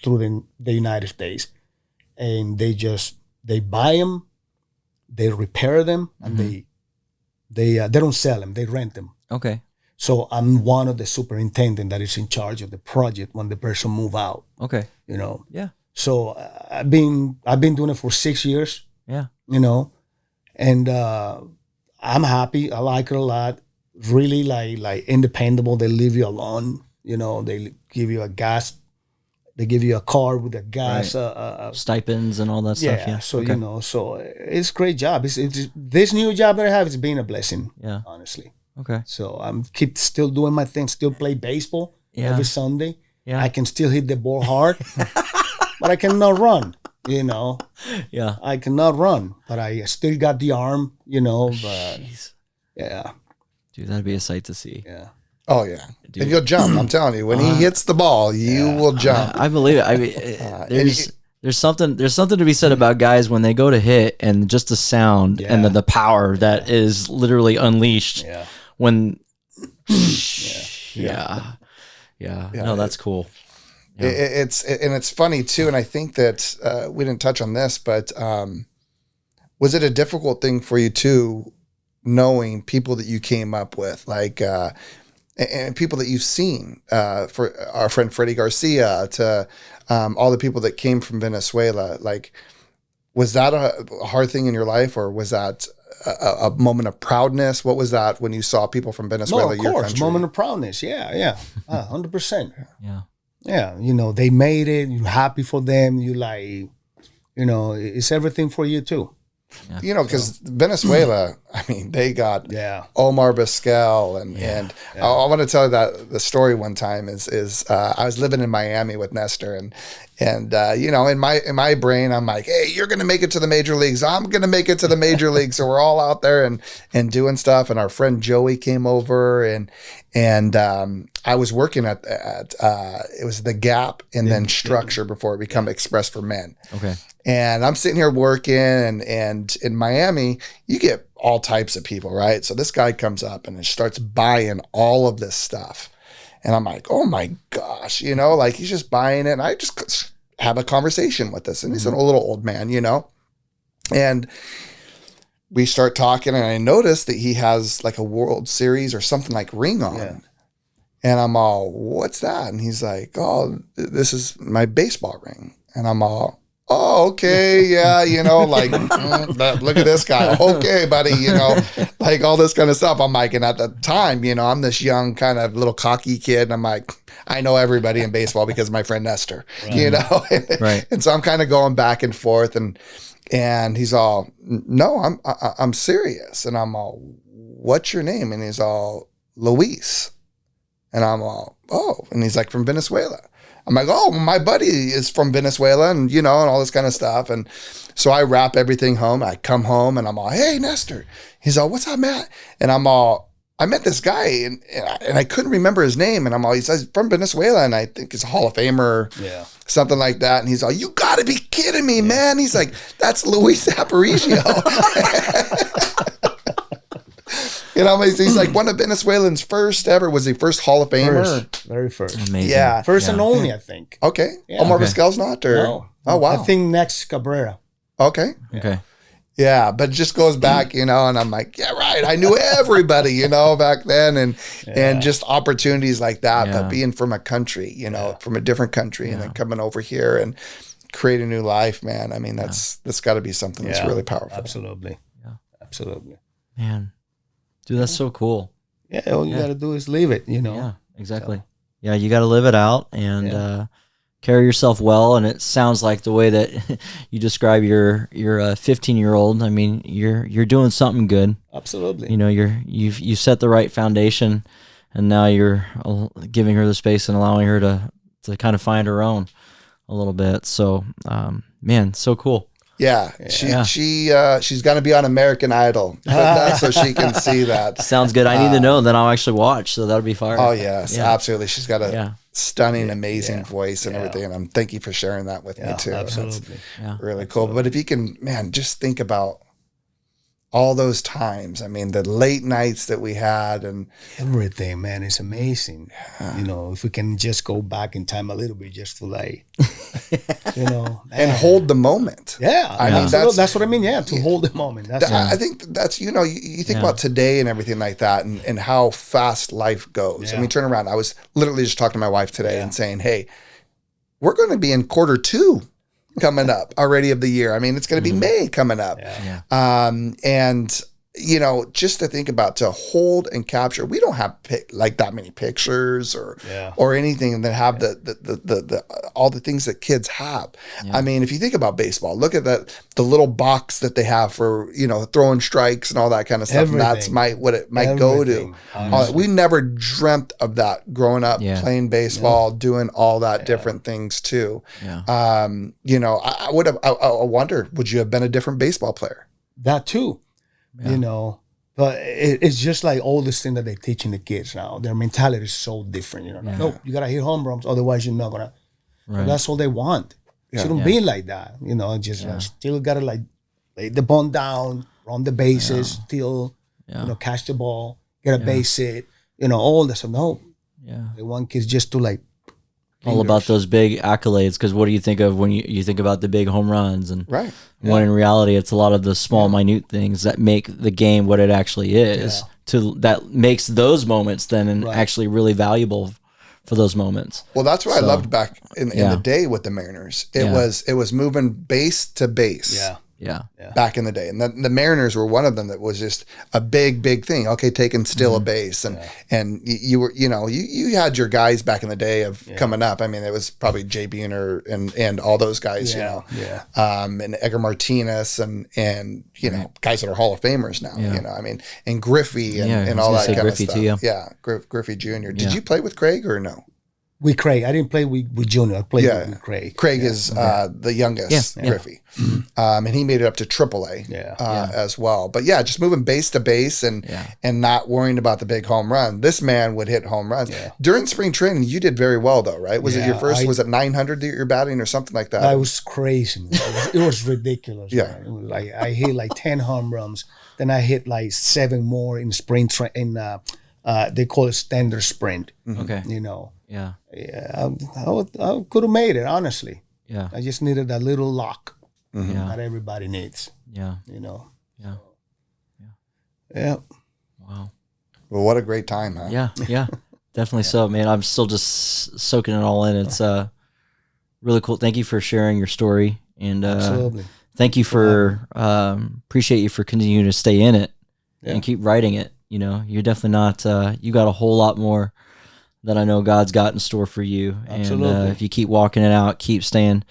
through the United States, and they buy them, they repair them, and they don't sell them. They rent them. Okay. So I'm one of the superintendent that is in charge of the project when the person move out. Okay. Yeah. So I've been doing it for 6 years. Yeah. And I'm happy. I like it a lot. Really like independent. They leave you alone. They give you a gas. They give you a car with a gas. Right. Stipends and all that stuff. Yeah. So so it's a great job. It's this new job that I have has been a blessing. Yeah. Honestly. Okay. So I'm keep still doing my thing, still play baseball every Sunday. Yeah. I can still hit the ball hard, but I cannot run, Yeah. I cannot run, but I still got the arm, but Jeez. Yeah. Dude, that'd be a sight to see. Yeah. Oh, yeah. Dude. And you'll jump. I'm telling you, when he hits the ball, you will jump. I believe it. I mean, there's something to be said about guys when they go to hit and just the sound and the power that is literally unleashed. Yeah. When no, that's cool. Yeah. It's funny too, and I think that we didn't touch on this, but was it a difficult thing for you too, knowing people that you came up with, and people that you've seen, for our friend Freddie Garcia to all the people that came from Venezuela? Was that a hard thing in your life, or was that a moment of proudness? What was that when you saw people from Venezuela? No, of course, moment of proudness. Yeah, 100%. Yeah. They made it. You're happy for them. It's everything for you too. Yeah. Because Venezuela, I mean, they got Omar Vizquel, and I want to tell you that the story one time is I was living in Miami with Nestor, and in my brain I'm like, hey, you're gonna make it to the major leagues, I'm gonna make it to the major leagues. So we're all out there and doing stuff, and our friend Joey came over, and I was working at it was the Gap and then Structure before it became Express for Men. Okay. And I'm sitting here working, and in Miami, you get all types of people, right? So this guy comes up and starts buying all of this stuff. And I'm like, oh my gosh, he's just buying it. And I just have a conversation with this. And he's a little old man, And we start talking, and I notice that he has a World Series or something ring on. Yeah. And I'm all, what's that? And he's like, oh, this is my baseball ring. And I'm all, oh, okay, yeah, like, look at this guy. Okay, buddy, like all this kind of stuff. I'm like, and at the time, I'm this young kind of little cocky kid, and I'm like, I know everybody in baseball because of my friend Nestor, Right. And so I'm kind of going back and forth, and he's all, no, I'm serious, and I'm all, what's your name? And he's all, Luis, and I'm all, oh, and he's like, from Venezuela. I'm like, oh, my buddy is from Venezuela, and and all this kind of stuff. And so I wrap everything home. I come home and I'm all, hey, Nestor. He's all, what's up, Matt? And I'm all, I met this guy and I couldn't remember his name. And I'm all, he says from Venezuela, and I think he's a Hall of Famer, something like that. And he's all, you got to be kidding me, man. He's like, that's Luis Aparicio. He's like one of Venezuelans first ever. Was he first Hall of Famer? Very first. Amazing. Yeah. First and only, I think. Okay. Yeah. Omar Vizquel's not? Or? No. Oh, wow. I think next Cabrera. Okay. Okay. Yeah, but it just goes back, and I'm like, yeah, right. I knew everybody, back then, and just opportunities like that. Yeah. But being from a country, from a different country, and then coming over here and create a new life, man. I mean, that's got to be something that's really powerful. Absolutely. Yeah. Absolutely. Man, dude, that's so cool. Yeah, all you got to do is leave it, Yeah, exactly. So. Yeah, you got to live it out and carry yourself well. And it sounds like the way that you describe your 15-year-old. I mean, you're doing something good. Absolutely. You've set the right foundation, and now you're giving her the space and allowing her to kind of find her own a little bit. So, man, so cool. Yeah, she's going to be on American Idol, so she can see that. Sounds good. I need to know, then I'll actually watch. So that'll be fire. Oh yes, absolutely. She's got a stunning, amazing voice and everything. And I'm thank you for sharing that with me too. Absolutely, that's really cool. But if you can, man, just think about all those times. I mean, the late nights that we had and everything, man, it's amazing. Yeah. If we can just go back in time a little bit, just to and hold the moment. Yeah, I mean, that's what I mean. Yeah, to hold the moment. I think that's you think about today and everything like that, and how fast life goes. I mean, turn around. I was literally just talking to my wife today and saying, hey, we're going to be in Q2 coming up already of the year. I mean, it's going to be May coming up. And just to think about, to hold and capture, we don't have like that many pictures or anything that have the all the things that kids have. I mean, if you think about baseball, look at the little box that they have for, throwing strikes and all that kind of stuff. And that's what it might go to. We never dreamt of that growing up, playing baseball, doing all that different things too. I wonder, would you have been a different baseball player? That too. But it's just like all this thing that they're teaching the kids now. Their mentality is so different. No, you gotta hit home runs, otherwise you're not gonna. Right. Well, that's all they want. It shouldn't be like that. Still gotta lay the ball down, run the bases, still, catch the ball, get a base hit. All this. No, they want kids just to all about those big accolades, because what do you think of when you think about the big home runs? And when in reality, it's a lot of the small, minute things that make the game what it actually is. That makes those moments then actually really valuable for those moments. Well, that's what I loved back in the day with the Mariners. It was moving base to base. Yeah. Back in the day. And the Mariners were one of them that was just a big, big thing. Okay, taking still a base. And you were, you had your guys back in the day of coming up. I mean, it was probably Jay Buhner and all those guys, and Edgar Martinez and guys that are Hall of Famers now, I mean, and Griffey and all that kind Griffey of stuff. Too, yeah. Yeah, Griffey Jr. Did you play with Craig or no? With Craig. I didn't play with Junior. I played with Craig. Craig is the youngest, Griffey. And he made it up to AAA as well. But just moving base to base and not worrying about the big home run. This man would hit home runs. During spring training, you did very well though, right? Was it your first, was it 900 that you're batting or something like that? That was crazy. It was ridiculous. Yeah. It was I hit 10 home runs. Then I hit 7 more in spring training. They call it standard sprint. Okay. Yeah, I could have made it, honestly. Yeah. I just needed that little lock that everybody needs. Yeah. Yeah. Wow. Well, what a great time, huh? Yeah. Definitely so, man. I'm still just soaking it all in. It's really cool. Thank you for sharing your story And Absolutely. thank you for appreciate you for continuing to stay in it and keep writing it. You know, you're definitely not. You got a whole lot more that I know God's got in store for you. Absolutely. And if you keep walking it out, keep staying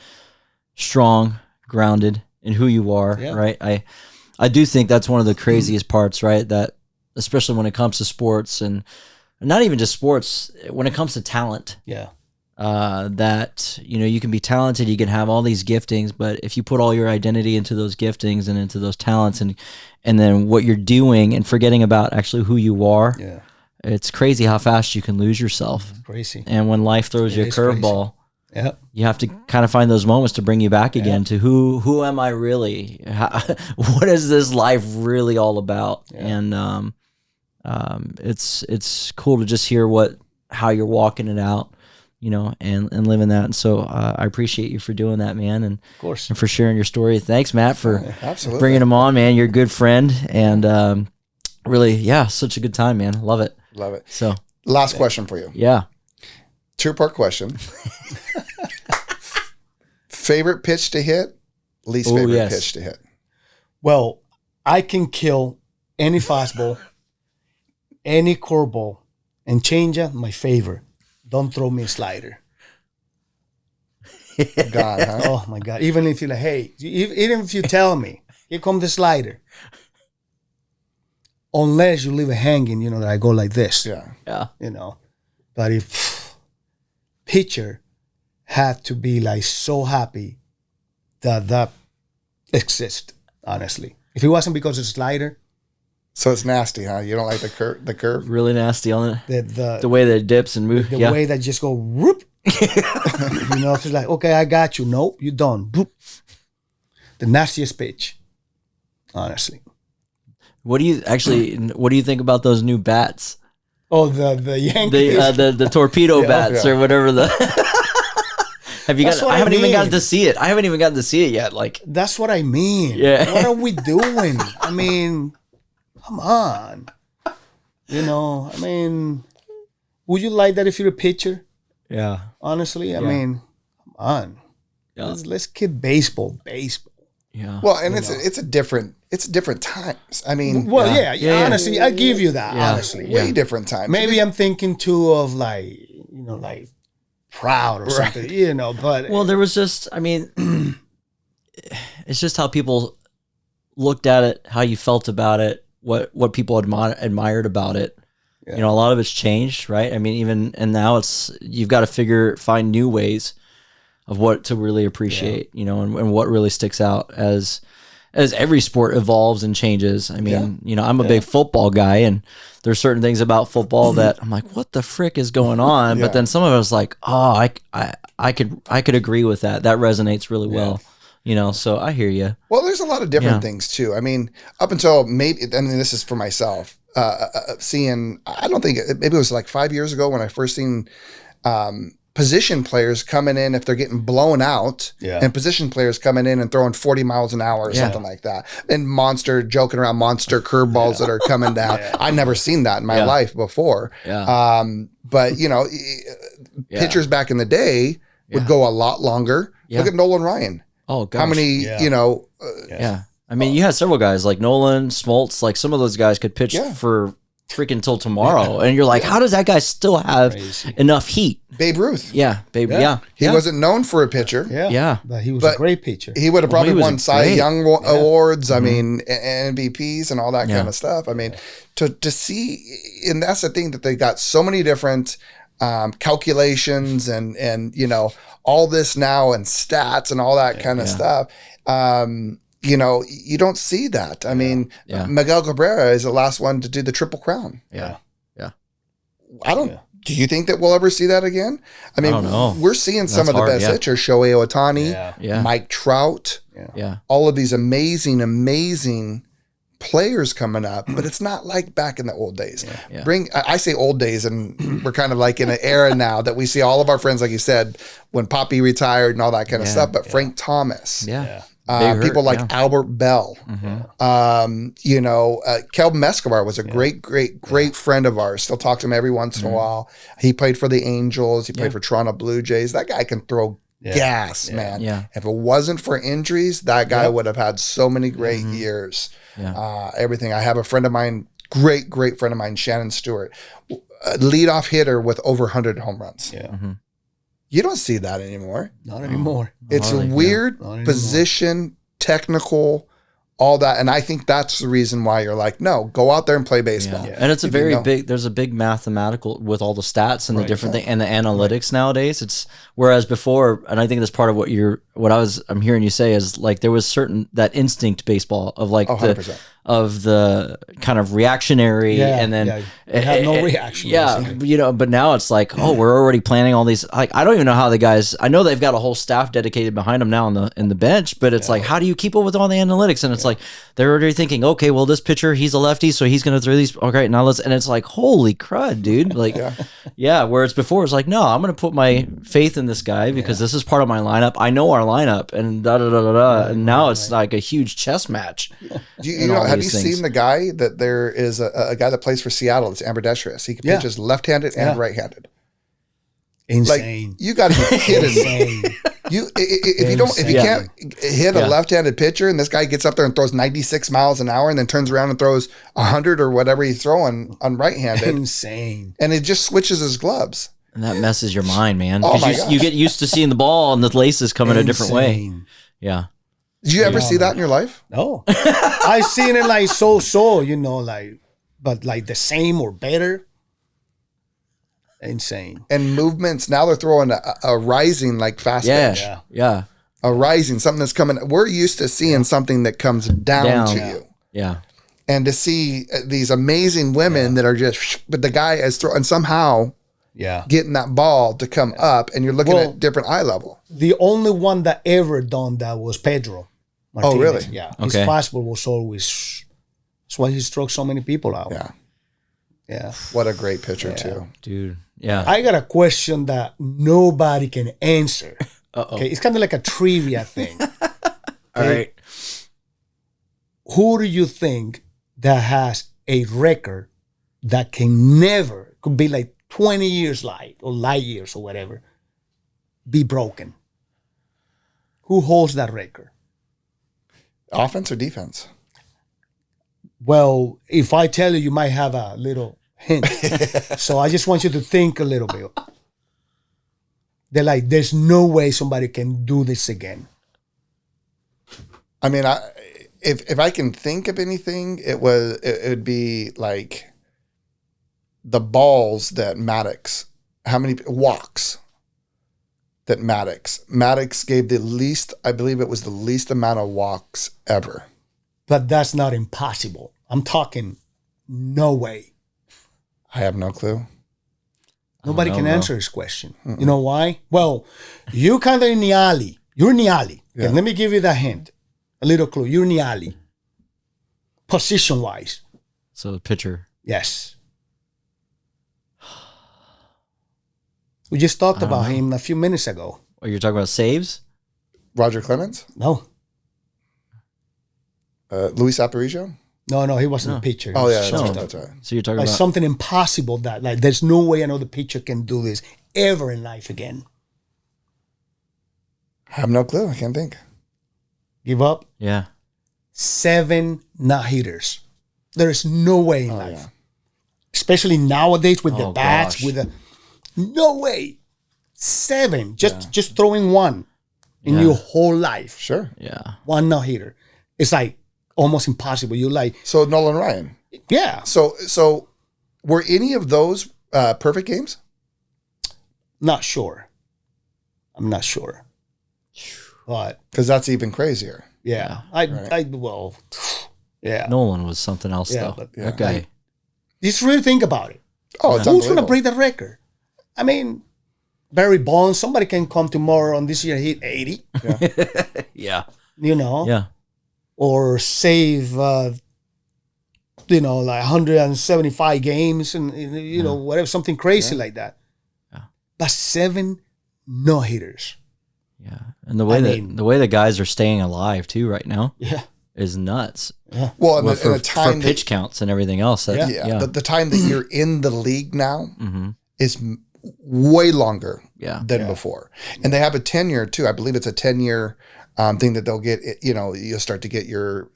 strong, grounded in who you are, right? I do think that's one of the craziest parts, right? That especially when it comes to sports and not even just sports, when it comes to talent. Yeah. That, you know, you can be talented, you can have all these giftings, but if you put all your identity into those giftings and into those talents and then what you're doing and forgetting about actually who you are, it's crazy how fast you can lose yourself. Crazy. And when life throws you a curveball, you have to kind of find those moments to bring you back again to who am I really? What is this life really all about? And it's cool to just hear how you're walking it out, you know, and living that. And so I appreciate you for doing that, man, and of course, and for sharing your story. Thanks, Matt, for Absolutely. bringing him on, man. You're a good friend, and really, such a good time, man. Love it. Love it. So, last question for you. Yeah. 2-part question. Favorite pitch to hit, least favorite pitch to hit. Well, I can kill any fastball, any curveball, and changeup, my favorite. Don't throw me a slider. God, huh? Oh my God! Even if you're like, hey, even if you tell me, here comes the slider. Unless you leave it hanging, you know, that I go like this. Yeah. You know, but if pitcher had to be like so happy that exists, honestly. If it wasn't because of the slider. So it's nasty, huh? You don't like the curve? Really nasty on it. The way that it dips and moves. The way that just go whoop. You know, if it's like, okay, I got you. Nope, you don't. Boop. The nastiest pitch, honestly. What do you think about those new bats? Oh, the Yankees. The torpedo bats or whatever the. Have you got? I haven't even gotten to see it. I haven't even gotten to see it yet. Like that's what I mean. Yeah. What are we doing? I mean, come on. You know, I mean, would you like that if you're a pitcher? Yeah. Honestly, I mean, come on. Yeah. Let's keep baseball. Yeah. Well, and it's a different times. I mean, honestly, I give you that. Yeah. Honestly, way different times. Maybe I'm thinking too of like proud or something, you know. But well, there was just, I mean, it's just how people looked at it, how you felt about it, what people admired about it. You know, a lot of it's changed, right? I mean, and now you've got to find new ways of what to really appreciate, you know, and what really sticks out as every sport evolves and changes. I mean, you know, I'm a big football guy, and there's certain things about football that I'm like, what the frick is going on? But then some of it's like, oh, I could agree with that. That resonates really well. You know, so I hear you. Well, there's a lot of different things too. I mean, up until this is for myself, seeing, I don't think, maybe it was like 5 years ago when I first seen position players coming in if they're getting blown out, and position players coming in and throwing 40 miles an hour or something like that. And joking around monster curveballs that are coming down. I never seen that in my life before. But, you know, pitchers back in the day would go a lot longer. Look at Nolan Ryan. Oh, gosh. How many, you know. I mean, you had several guys like Nolan, Smoltz, like some of those guys could pitch for freaking till tomorrow. And you're like, how does that guy still have enough heat? Babe Ruth. He wasn't known for a pitcher. But he was a great pitcher. He would have probably won Cy Young awards, I mean, MVPs and all that kind of stuff. I mean, to see, and that's the thing, that they got so many different calculations and, you know, all this now and stats and all that kind of stuff. You know, you don't see that. I mean, Miguel Cabrera is the last one to do the Triple Crown. Do you think that we'll ever see that again? I mean, we're seeing some of the best pitchers, Shohei Ohtani, Mike Trout, all of these amazing players coming up, but it's not like back in the old days. I say old days, and we're kind of like in an era now that we see all of our friends, like you said, when Poppy retired and all that kind of stuff, but Frank Thomas, people like Albert Bell, you know, Kelvin Escobar was a great friend of ours. Still talk to him every once in a while. He played for the Angels. He played for Toronto Blue Jays. That guy can throw gas, man. Yeah. If it wasn't for injuries, that guy would have had so many great years. Yeah. Everything. I have a friend of mine, great friend of mine, Shannon Stewart, a leadoff hitter with over 100 home runs. Yeah. Mm-hmm. You don't see that anymore. Not anymore. It's a weird position, technical, all that. And I think that's the reason why you're like, no, go out there and play baseball. And it's a very big, there's a big mathematical with all the stats and the different thing and the analytics nowadays. It's whereas before, and I think that's part of I'm hearing you say is like, there was certain, that instinct baseball of like the kind of reactionary and then it had no reaction. But now it's like, we're already planning all these, like, I don't even know how the guys, I know they've got a whole staff dedicated behind them now in the bench, but it's like, how do you keep up with all the analytics? And it's like, they're already thinking, okay, well, this pitcher, he's a lefty, so he's going to throw these. Okay, now and it's like, holy crud, dude. Like, whereas before it's like, no, I'm going to put my faith in this guy because this is part of my lineup. I know our lineup and da-da-da-da-da. And now it's like a huge chess match. Have you seen the guy that there is a guy that plays for Seattle? It's ambidextrous. He can pitch as left-handed and right-handed. Insane. Like, you got to be kidding me. If you can't hit a left-handed pitcher and this guy gets up there and throws 96 miles an hour and then turns around and throws 100 or whatever he's throwing on right-handed. Insane. And it just switches his gloves. And that messes your mind, man. Because you get used to seeing the ball and the laces coming a different way. Yeah. Did you ever see that in your life? No. I seen it like but like the same or better. Insane. And movements, now they're throwing a rising like fast pitch. Yeah. A rising, something that's coming. We're used to seeing something that comes down to you. Yeah. And to see these amazing women that are just, but the guy is throwing somehow getting that ball to come up and you're looking at different eye level. The only one that ever done that was Pedro Martinez. Oh, really? Yeah. His fastball was always, that's why he struck so many people out. Yeah. Yeah. What a great pitcher too. Dude. Yeah. I got a question that nobody can answer. Okay. It's kind of like a trivia thing. All right. Who do you think that has a record that can never, could be like 20 years light years or whatever, be broken? Who holds that record? Offense or defense? Well, if I tell you, you might have a little hint. So I just want you to think a little bit. They're like, there's no way somebody can do this again. I mean, if I can think of anything, it would be like the balls that Maddox, how many walks that Maddox gave the least, I believe it was the least amount of walks ever. But that's not impossible. I'm talking no way. I have no clue. Nobody can answer this question. Mm-mm. You know why? Well, you kind of in the alley. You're in the alley. Yeah. Let me give you that hint. A little clue. You're in the alley. Position-wise. So the pitcher. Yes. We just talked about him a few minutes ago. Oh, you're talking about saves? Roger Clemens? No. Luis Aparicio? No, he wasn't a pitcher. Oh, yeah, that's right. So you're talking like about something impossible that, like, there's no way another pitcher can do this ever in life again. I have no clue. I can't think. Give up? Yeah. 7 no-hitters. There is no way in life. Yeah. Especially nowadays with the bats, with the... No way. 7. Just throwing one in your whole life. Sure. Yeah. 1 no-hitter. It's like almost impossible. You like... So Nolan Ryan. Yeah. So were any of those perfect games? Not sure. I'm not sure. But... Because that's even crazier. Yeah. Yeah. Nolan was something else, though. But, okay. Just really think about it. Oh, it's who's going to break the record? I mean, Barry Bonds, somebody can come tomorrow and this year hit 80. Yeah. Yeah. You know? Yeah. Or save, like 175 games and, whatever, something crazy like that. Yeah. But 7 no-hitters. Yeah. And the way the guys are staying alive, too, right now. Yeah. Is nuts. Yeah. Well, and the time for pitch counts and everything else. The time that you're in the league now is way longer Yeah. than before. And they have a 10-year too. I believe it's a 10-year thing that they'll get, you'll start to get your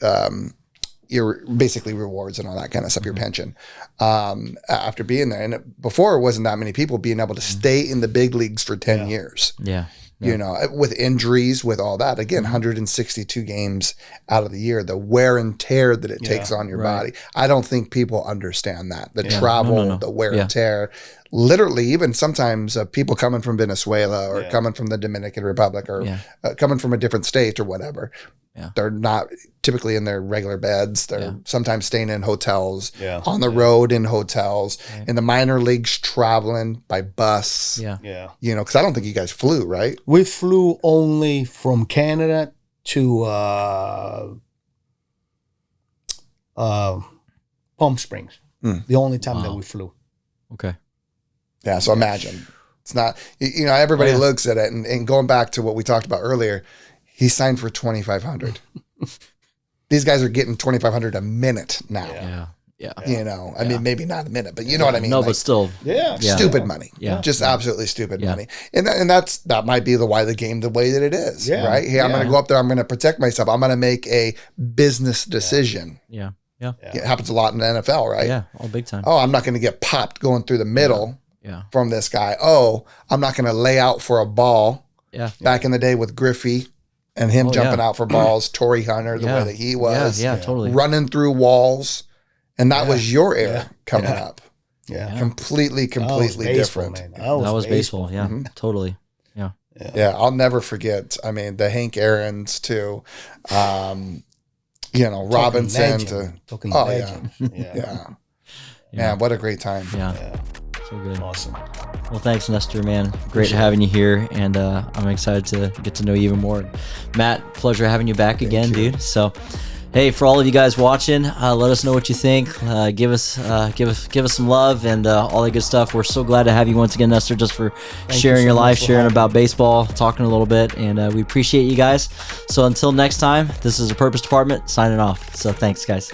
basically rewards and all that kind of stuff, your pension, after being there. And before, it wasn't that many people being able to stay in the big leagues for 10 years. Yeah. With injuries, with all that. Again, 162 games out of the year, the wear and tear that it takes on your body. I don't think people understand that. The travel, the wear and tear. Literally, even sometimes people coming from Venezuela or coming from the Dominican Republic or coming from a different state or whatever, they're not typically in their regular beds. They're sometimes staying in hotels, on the road in hotels, in the minor leagues, traveling by bus. Because I don't think you guys flew, right? We flew only from Canada to Palm Springs. The only time that we flew. Okay. Yeah, so imagine. It's not, everybody looks at it, and going back to what we talked about earlier, he signed for $2,500. These guys are getting $2,500 a minute now. Yeah. I mean, maybe not a minute, but you know what I mean? No, but still. Stupid money. Just absolutely stupid money. And that might be why the game the way that it is, right? Hey, I'm going to go up there. I'm going to protect myself. I'm going to make a business decision. Yeah. It happens a lot in the NFL, right? Yeah, all big time. Oh, I'm not going to get popped going through the middle from this guy. Oh, I'm not going to lay out for a ball. Back in the day with Griffey and him jumping out for balls, Torrey Hunter, the way that he was. Totally. Running through walls. And that was your era coming up. Completely different. That was baseball. Yeah, totally. Yeah, I'll never forget. I mean, the Hank Aaron's to, Robinson to. Legend. Man, what a great time. Yeah. So good. Awesome. Well, thanks, Nestor, man. Great having you here, and I'm excited to get to know you even more. Matt, pleasure having you back again, dude. So, hey, for all of you guys watching, let us know what you think. Give us some love and all that good stuff. We're so glad to have you once again, Nestor, just for sharing your life, sharing about baseball, talking a little bit, and we appreciate you guys. So until next time, this is the Purpose Department signing off. So thanks, guys.